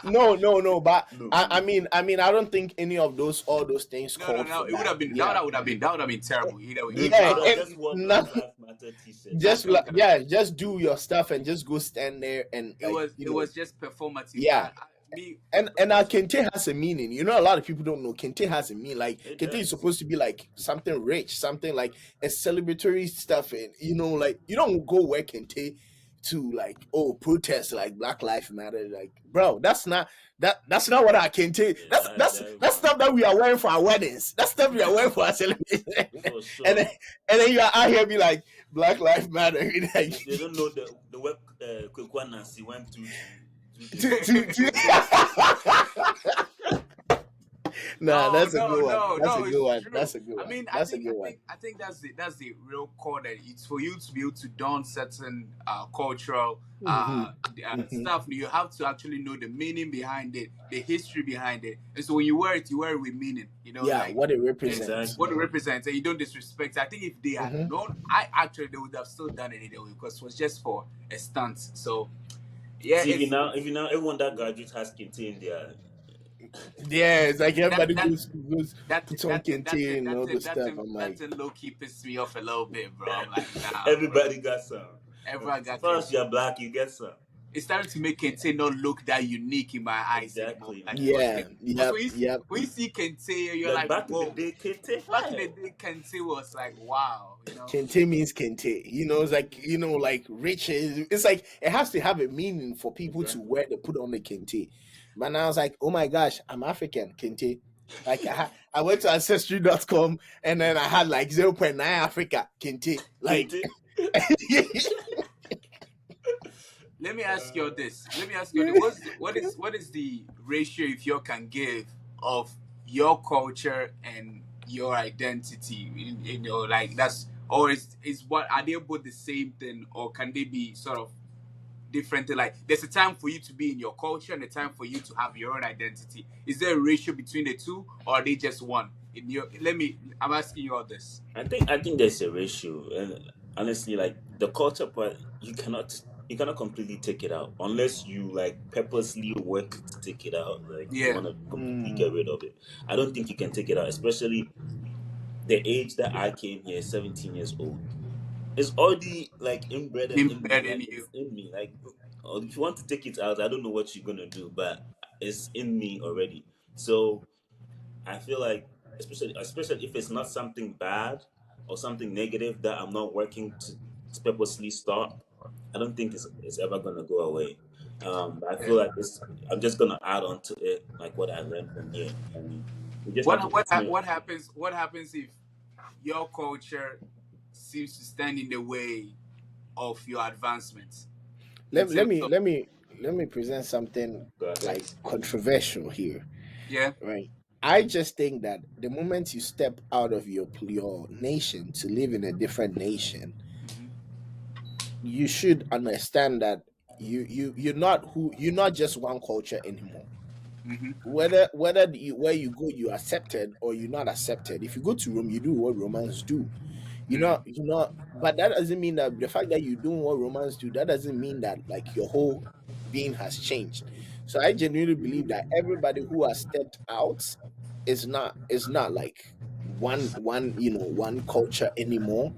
No, but No, I mean, I don't think any of all those things No. called for It would that. have been Yeah, that would have been terrible either way. they yeah, could have and just worn not Black Lives Matter t-shirts. just That's what it just do your stuff and just go stand there and like, it was just performative. yeah. Me And our kente has a meaning. You know, a lot of people don't know kente has a meaning. Like, It kente does. is supposed to be like something rich, something like a celebratory stuff, and like you don't go wear kente to like protest like Black Lives Matter. Like, bro, that's not what our kente. Yeah, That's stuff that we are wearing for our weddings. That's stuff we are wearing for our celebration. for sure. and then you are out here be like Black Lives Matter. Like, They don't know the work Kwekwa Nancy went through to Nah, that's a good one. That's a good it's one. true. That's a good I one. mean, That's a good one. I think that's the real core that it's for you to be able to don certain cultural stuff. You have to actually know the meaning behind it, the history behind it, and so when you wear it with meaning. You know, Yeah, like what it represents. Exactly. what it represents, and you don't disrespect. I think if they had known, they would have still done it anyway because it was just for a stunt. So yeah, See, it's if you now everyone that graduates has kente in their Yeah, it's like everybody that- goes puts on kente and all the stuff. I'm like, that low key pissed me off a little bit, bro. I'm like, nah, everybody got some. everyone got First kente. you're black, you get some. It's starting to make kente not look that unique in my eyes Exactly. anymore. Like, yeah, because yep. when you see kente, you're Like, like, back whoa. in the day, kente Back in fire. the day, kente was like, wow, you know. Kente means kente. It's like, like riches. It's like it has to have a meaning for people to wear to put on the kente. But now I was like, oh my gosh, I'm African, kente. Like I went to ancestry.com and then I had like 0.9 Africa kente. Like Kente. Let me ask you this. What is the ratio, if you can give, of your culture and your identity? Like that's, or is what, are they both the same thing, or can they be sort of different? Like there's a time for you to be in your culture and a time for you to have your own identity. Is there a ratio between the two, or are they just one? I'm asking you all this. I think there's a ratio, and honestly, like the culture part, you cannot completely take it out unless you like purposely work to take it out. Like you want to completely get rid of it. I don't think you can take it out, especially the age that I came here, 17 years old. It's already like inbred in me. Like, it's in me. Like, if you want to take it out, I don't know what you're gonna do, but it's in me already. So I feel like, especially if it's not something bad or something negative that I'm not working to purposely stop, I don't think it's ever gonna go away. I feel like I'm just gonna add on to it, like what I learned from here. And we just have to continue. What happens if your culture seems to stand in the way of your advancements? let me let me present something Go ahead. like controversial here, Yeah. right? I just think that the moment you step out of your nation to live in a different nation, Mhm. you should understand that you're not just one culture anymore. Mhm. Whether where you go you accepted or you're not accepted. If you go to Rome, you do what Romans do. Mm. But that doesn't mean that the fact that you're doing what Romans do, that doesn't mean that like your whole being has changed. So I genuinely believe that everybody who has stepped out is not like one culture anymore,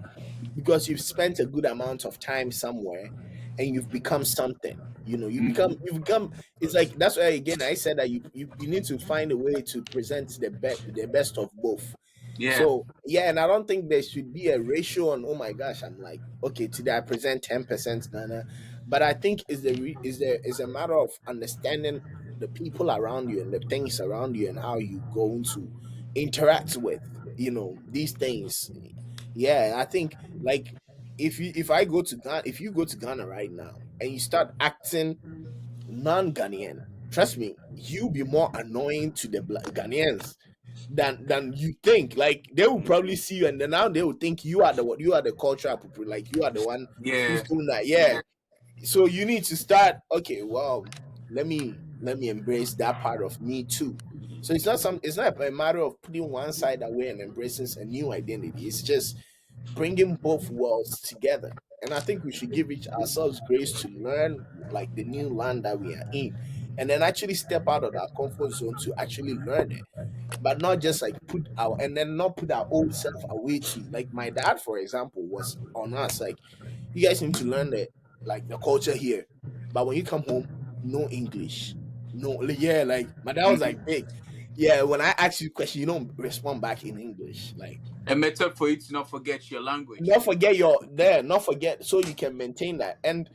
because you've spent a good amount of time somewhere and you've become something. Mhm. You've become. It's like that's why again I said that you need to find a way to present the best of both. Yeah. So yeah, and I don't think there should be a ratio on, oh my gosh, I'm like, okay, today I present 10% Ghana. But I think is a matter of understanding the people around you and the things around you and how you going to interact with these things. Yeah, I think like if you go to Ghana right now and you start acting non-Ghanaian, trust me, you'll be more annoying to the Ghanaians than you think. Like they will probably see you, and then now they will think you are the cultural appropriate, like you are the one who's Yeah. doing that. Yeah. So you need to start. Okay, well, let me embrace that part of me too. So it's not a matter of putting one side away and embracing a new identity. It's just bringing both worlds together. And I think we should give each ourselves grace to learn like the new land that we are in, and then actually step out of our comfort zone to actually learn it, but not just like put our and then not put our old self away too. Like my dad, for example, was on us like, you guys need to learn the culture here, but when you come home, no English, no, yeah. Like my dad was like, Mhm. big, yeah. When I ask you a question, you don't respond back in English, like. A method for you to not forget your language. Not forget your there, not forget, so you can maintain that. And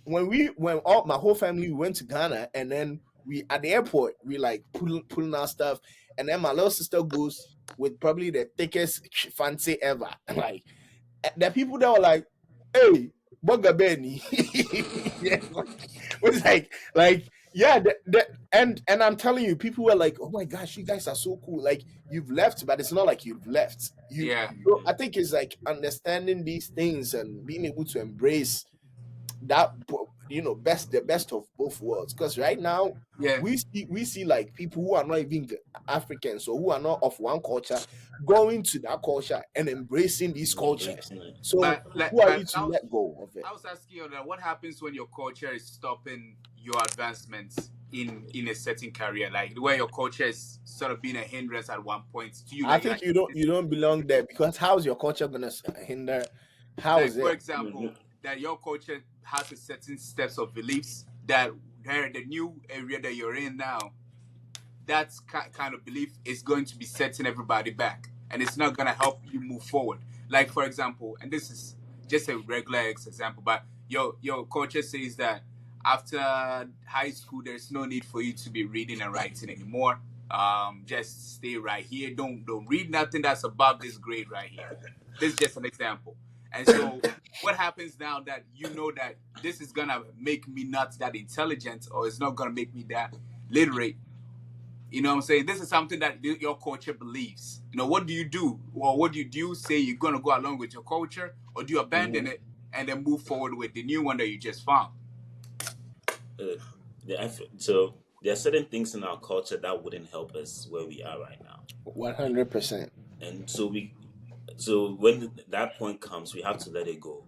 when all my whole family went to Ghana, and then we at the airport we like pulling our stuff, and then my little sister goes with probably the thickest fancy ever. Like the people that were like, "Hey, Boga Benny," yeah, was like yeah, and I'm telling you, people were like, "Oh my gosh, you guys are so cool!" Like you've left, but it's not like you've left. Yeah. So I think it's like understanding these things and being able to embrace the best of both worlds, because right now Yeah. we see like people who are not even Africans or who are not of one culture going to that culture and embracing these cultures. Embracing it. So But like, who are you but to let go of it? I was asking you that what happens when your culture is stopping your advancements in a certain career, like where your culture is sort of being a hindrance at one point to you, I like think you don't belong there, because how's your culture gonna hinder? like How's for it? example, that your culture has a certain steps of beliefs that there the new area that you're in now, that kind of belief is going to be setting everybody back, and it's not going to help you move forward. Like for example, and this is just a regular example, but your culture says that after high school there's no need for you to be reading and writing anymore. Just stay right here, don't read nothing that's above this grade right here. This is just an example. And so what happens now that you know that this is gonna make me not that intelligent, or it's not gonna make me that literate? You know what I'm saying? This is something that your culture believes. You know, what do you do? Or what do you do? Say you're going to go along with your culture, or do you abandon Mhm. it and then move forward with the new one that you just found? Uh, so there are certain things in our culture that wouldn't help us where we are right now, 100%. and so when that point comes, we have to let it go.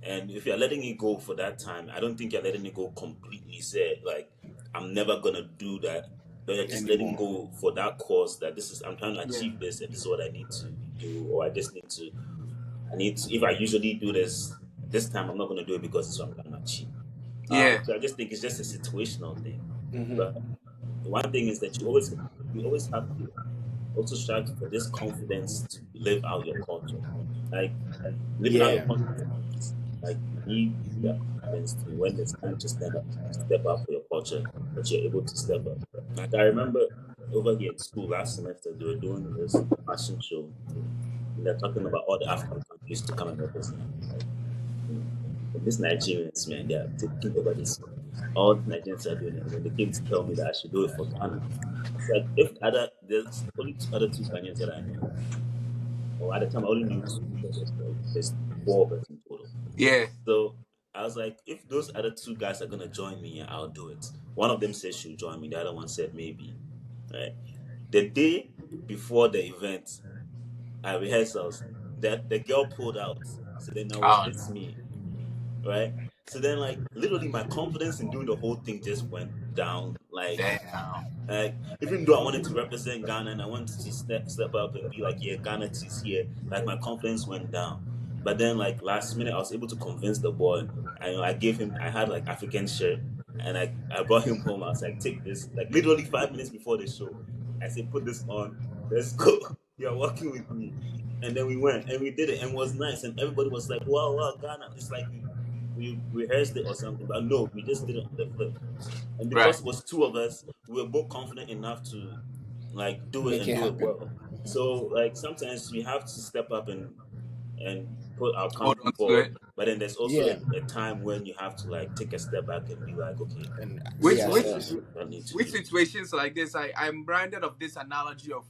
And if you're letting it go for that time, I don't think you're letting it go completely. Say like, I'm never gonna do that. But you're just letting Anymore. go for that cause that I'm trying to Yeah. achieve this, and this is what I need to do, or I need to. If I usually do this time I'm not gonna do it because it's what I'm gonna achieve. Yeah. So I just think it's just a situational thing. Hmm. But one thing is that you always have to also strive for this confidence to live out your culture. Like living out your Yeah. culture is like you need that confidence to when it's time to step up for your culture, that you're able to step up. Like I remember over here in school last semester they were doing this fashion show, and they're talking about all the African countries to come and represent. Like, you know, these Nigerians, man, they are taking over this. all the Nigerians are doing it, and then they came to tell me that I should do it for Ghana. It's like if there's only other two Ghanaians that I know. Or at the time, I only knew two because there's four of us in total. Yeah. So I was like, if those other two guys are gonna join me, yeah, I'll do it. One of them said she'll join me. The other one said maybe. Right. The day before the event, at rehearsals, that the girl pulled out. So then it was just me, right? So then, like, literally, my confidence in doing the whole thing just went down. Like, even though I wanted to represent Ghana and I wanted to step up and be like, yeah, Ghana is here, like, my confidence went down. But then, like, last minute, I was able to convince the boy. I had like African shirt, and I brought him home. I was like, take this. Like, literally 5 minutes before the show, I said, put this on. Let's go. You're working with me. And then we went and we did it, and it was nice. And everybody was like, wow, wow, Ghana. It's like we rehearsed it or something. But no, we just did it on the flip. And because it was two of us, we were both confident enough to like do it Make and it do it happen. well. So like sometimes we have to step up and put our Hold confidence on to forward. it. But then there's also Yeah. a time when you have to like take a step back and be like, okay, And Which yeah, which so I need to which do. situations like this? I'm branded of this analogy of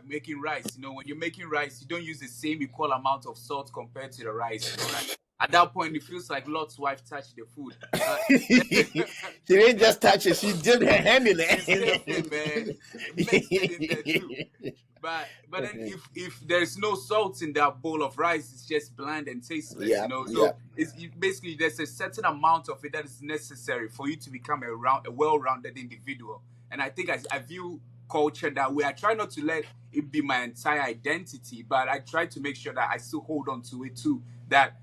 making rice. You know, when you're making rice, you don't use the same equal amount of salt compared to the rice. You know, like, at that point, it feels like Lot's wife touched the food. she didn't just touch it; she dipped her hand in It's it. it, man. Mixed it in there too. But then if there's no salt in that bowl of rice, it's just bland and tasteless. Yeah, You know, yeah. so basically there's a certain amount of it that is necessary for you to become a well-rounded individual. And I think I view culture that way. I try not to let it be my entire identity, but I try to make sure that I still hold on to it too. That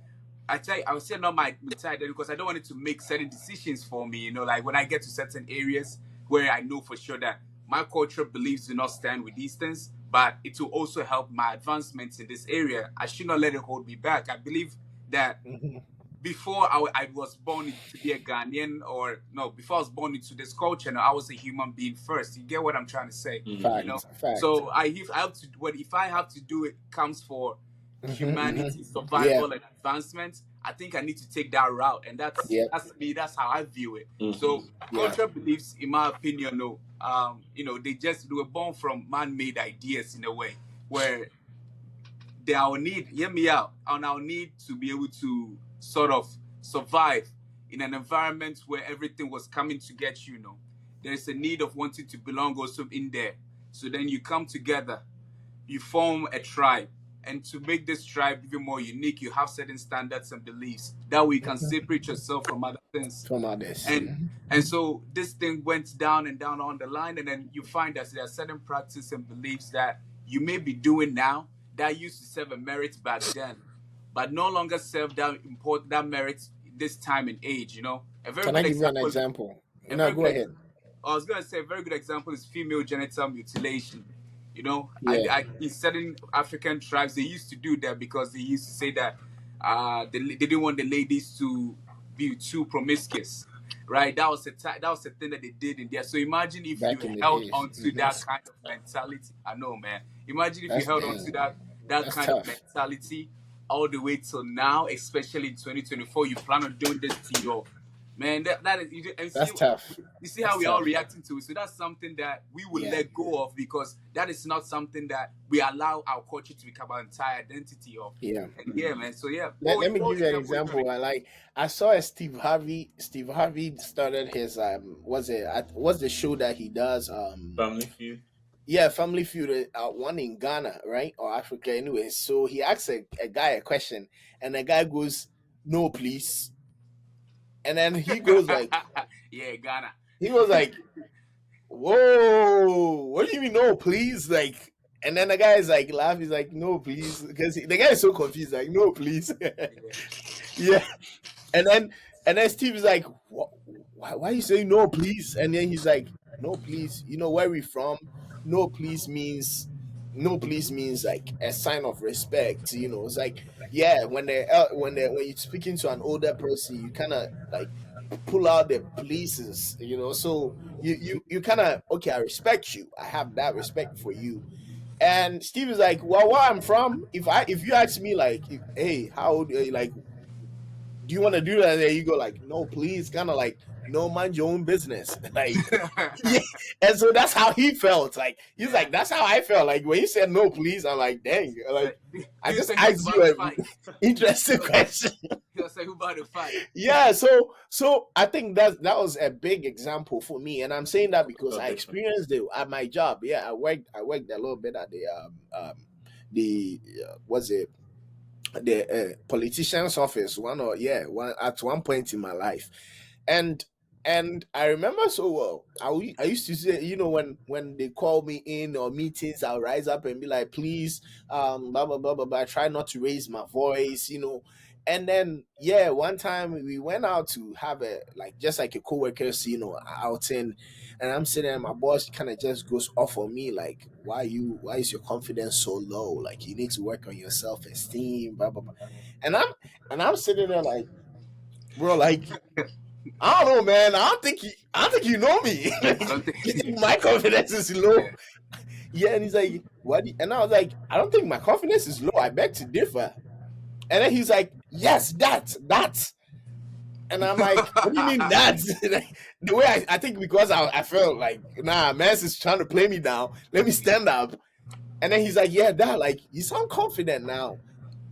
I would say not my entire identity because I don't want it to make certain decisions for me. You know, like when I get to certain areas where I know for sure that my culture beliefs do not stand with these things, but it will also help my advancements in this area. I should not let it hold me back. I believe that before I was born to be a Ghanaian, or no, before I was born into this culture, no, I was a human being first. You get what I'm trying to say? Fact, You know, fact. so I have to. What if I have to do it comes for humanity, survival, and advancement? I think I need to take that route, and that's me. That's how I view it. So cultural beliefs, in my opinion, no, you know, they were born from man-made ideas in a way where they are our need. Hear me out. On our need to be able to sort of survive in an environment where everything was coming to get you. You know, there's a need of wanting to belong also in there. So then you come together, you form a tribe. And to make this tribe even more unique, you have certain standards and beliefs. That way you can separate yourself from other things. From others. And so this thing went down and down on the line, and then you find that there are certain practices and beliefs that you may be doing now that used to serve a merit back then, but no longer serve that merit this time and age. You know, Can I give you an example? No, go ahead. I was going to say a very good example is female genital mutilation. You know, in certain African tribes, they used to do that because they used to say that they didn't want the ladies to be too promiscuous, right? That was the thing that they did in there. So imagine if you held onto that kind of mentality. I know, man. Imagine if you held onto that kind of mentality all the way till now, especially in 2024. You plan on doing this to your man. That's tough. You see how we are reacting to it. So that's something that we will let go of because that is not something that we allow our culture to become our entire identity of. Yeah. And yeah, man. So yeah. Let me give you an example. I saw a Steve Harvey started his what's the show that he does? Family Feud. Yeah, Family Feud, one in Ghana, right? Or Africa anyway. So he asks a guy a question and the guy goes, "No, please." And then he goes like, yeah, Ghana. He was like, "Whoa, what do you mean, no, please?" Like, and then the guy is like, laughing. He's like, "No, please," because the guy is so confused. Like, "No, please." Yeah. And then Steve is like, why are you saying no, please? And then he's like, "No, please. You know where we from? No, please means like a sign of respect. You know, it's like, yeah, when you're speaking to an older person, you kind of like pull out the pleases, you know. So you kind of, okay, I respect you. I have that respect for you. And Steve is like, well, where I'm from, if you ask me like, hey, how old are you, like, do you want to do that? And then you go like, no, please, kind of like no, mind your own business. Like, yeah. And so that's how he felt. Like, he's like, that's how I felt. Like, when he said no, please, I'm like, dang. Like, I just asked you an interesting question. He'll say, who about to fight? Yeah, so I think that was a big example for me, and I'm saying that because I experienced it at my job. Yeah, I worked a little bit at what's it, the politician's office. One at one point in my life, and I remember so well. I used to say, when they call me in or meetings, I'll rise up and be like, please, blah blah blah blah blah. I try not to raise my voice, And then one time we went out to have just like a co-workers, outing, and I'm sitting there and my boss kind of just goes off on me like, why is your confidence so low? Like, you need to work on your self-esteem, blah blah blah. And I'm sitting there like, bro, like, I don't know, man. I don't think you know me. My confidence is low. Yeah, and he's like, what? And I was like, I don't think my confidence is low. I beg to differ. And then he's like, yes, that. And I'm like, what do you mean that? The way I think because I felt like, nah, Mance is trying to play me down. Let me stand up. And then he's like, yeah, that, like, you sound confident now.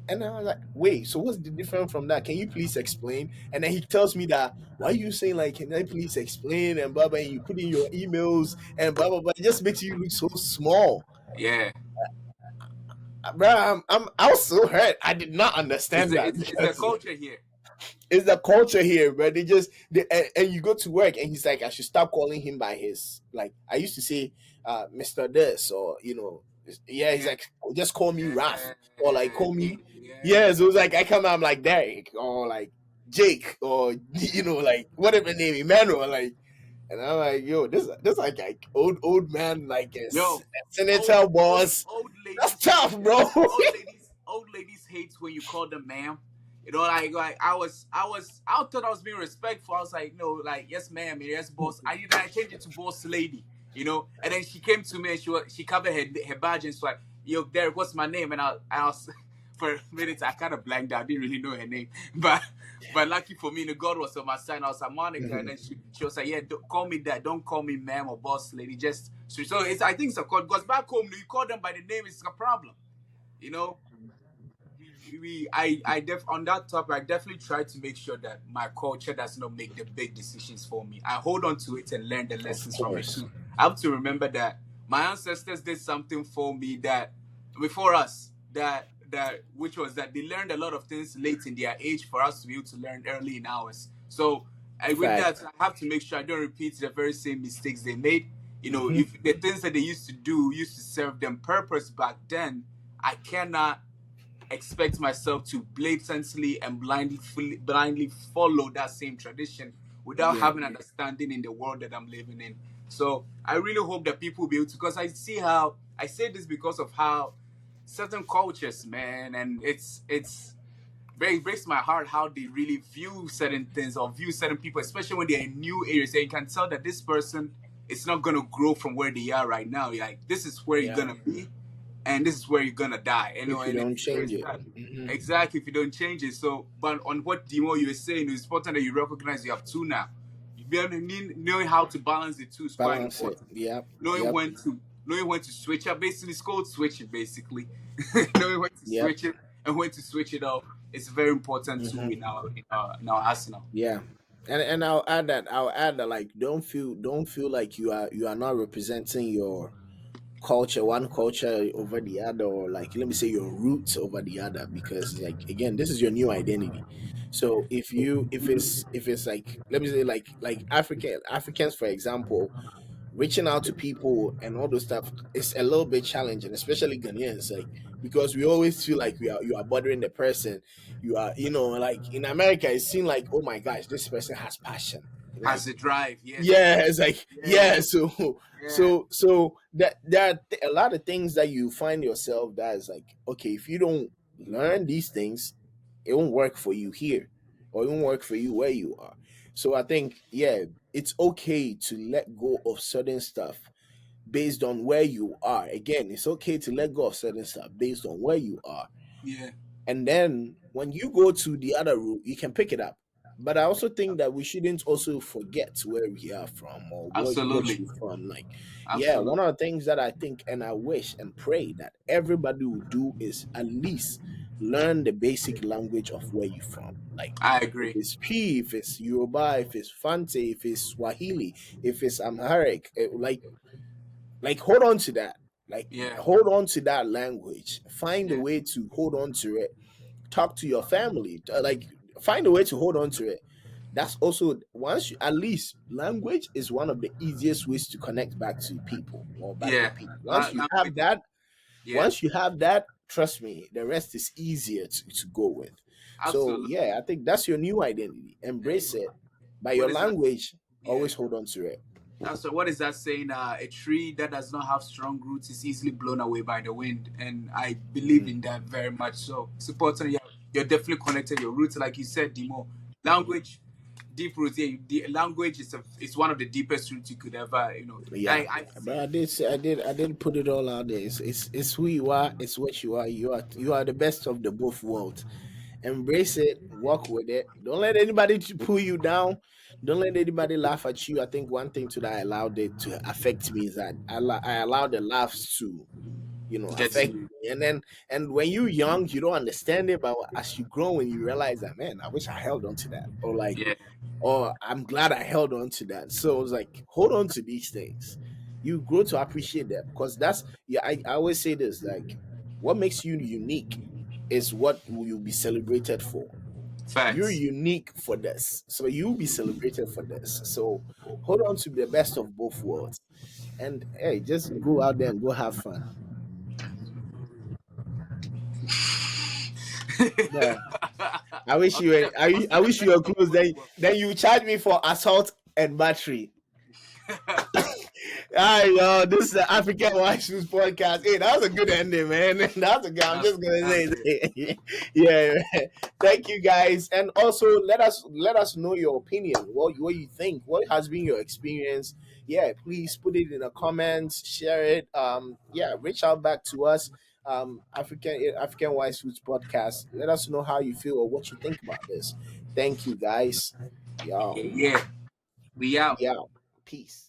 And I was like, wait, so what's the difference from that? Can you please explain? And then he tells me that, why are you saying, like, can I please explain? And blah, blah, and you put in your emails and blah, blah, blah. It just makes you look so small. Yeah. Bro, I was so hurt. I did not understand that. It's the culture here. It's the culture here, bro. And you go to work and he's like, I should stop calling him by his, like, I used to say, Mr. This, or, he's like, just call me Raf, or like, call me. Yeah, so it was like, I come out, I'm like Derek, or like Jake, or, like, whatever name, Emmanuel, like, and I'm like, yo, this like old man, like a senator boss. Old ladies, that's tough, bro. Old ladies hate when you call them ma'am. Like I thought I was being respectful. I was like, no, like, yes, ma'am, yes, boss. I changed it to boss lady, And then she came to me and she covered her badge and she's like, yo, Derek, what's my name? And I was for a minute I kind of blanked out. I didn't really know her name, but lucky for me, the God was on my side. I was like, Monica, and then she was like, yeah, don't call me that. Don't call me ma'am or boss lady. Just so I think it's a code. Because back home, you call them by the name, it's a problem, On that topic, I definitely try to make sure that my culture does not make the big decisions for me. I hold on to it and learn the lessons from it too. I have to remember that my ancestors did something for me that before us, which was that they learned a lot of things late in their age for us to be able to learn early in ours. So with that, I have to make sure I don't repeat the very same mistakes they made. If the things that they used to do used to serve them purpose back then, I cannot expect myself to blatantly and blindly follow that same tradition without having understanding in the world that I'm living in. So I really hope that people will be able to, because I see how, I say this because of how certain cultures, man, and it breaks my heart how they really view certain things or view certain people, especially when they're in new areas. And you can tell that this person is not going to grow from where they are right now. Like, this is where you're going to be, and this is where you're going to die. If you don't change it. Exactly, if you don't change it. So, but on what Dimo you were saying, it's important that you recognize you have two now. Knowing how to balance the two is quite important. Knowing when to switch up. Basically, it's called switching, basically. Knowing when to switch it and when to switch it off. It's very important too in our arsenal. Yeah. And I'll add that like don't feel like you are not representing your culture, one culture over the other, or like, let me say, your roots over the other, because, like, again, this is your new identity. So if it's like, let me say, like Africans, for example, reaching out to people and all those stuff is a little bit challenging, especially Ghanaians, like, because we always feel like you are bothering the person. You are, like in America, it seems like, oh my gosh, this person has passion, has a drive. It's like, so that there are a lot of things that you find yourself that is like, okay, if you don't learn these things, it won't work for you here, or it won't work for you where you are. So I think, it's okay to let go of certain stuff based on where you are. Again, it's okay to let go of certain stuff based on where you are. Yeah. And then when you go to the other route, you can pick it up. But I also think that we shouldn't also forget where we are from or what Absolutely. you're from. Like, yeah, one Absolutely. of the things that I think and I wish and pray that everybody will do is at least learn the basic language of where you're from. Like, I if agree. it's P, if it's Yoruba, if it's Fante, if it's Swahili, if it's Amharic, like hold on to that. Like, Yeah. hold on to that language. Find a Yeah. way to hold on to it. Talk to your family. Like, find a way to hold on to it. That's also, once you, at least language is one of the easiest ways to connect back to people or back Yeah. with people. Once you Language. have that, Yeah. trust me, the rest is easier to go with. So Absolutely. yeah, I think that's your new identity. Embrace it. By What your is that? language, Yeah. always hold on to it. So what is that saying? A tree that does not have strong roots is easily blown away by the wind, and I believe Mm, in that very much. So supporting, yeah, you're definitely connected. Your roots, like you said, Demo, language, deep roots. Yeah, the language is one of the deepest roots you could ever, yeah, I but see. I did put it all out there. It's who you are. It's what you are. You are the best of the both worlds. Embrace it, walk with it. Don't let anybody pull you down. Don't let anybody laugh at you. I think one thing too that I allowed it to affect me is that I allowed the laughs to, Get affect you. me. And when you're young, you don't understand it, but as you grow and you realize that, man, I wish I held on to that, or like, Yeah. or I'm glad I held on to that. So it's like, hold on to these things. You grow to appreciate them because that's, yeah. I always say this, like, what makes you unique is what will you be celebrated for. You're Facts. unique for this, so you'll be celebrated for this. So hold on to the best of both worlds, and hey, just go out there and go have fun. Yeah, I wish you were. Oscar, I Oscar, the wish you best were of close. both Then you charge me for assault and battery. All right, y'all. This is the African White Shoes podcast. Hey, that was a good ending, man. That was a good. I'm just gonna That's it. say, yeah. Thank you, guys, and also let us know your opinion. What you think? What has been your experience? Yeah, please put it in the comments. Share it. Yeah, reach out back to us. African White Shoes podcast. Let us know how you feel or what you think about this. Thank you, guys. Y'all. Yeah. We out. We out. Peace.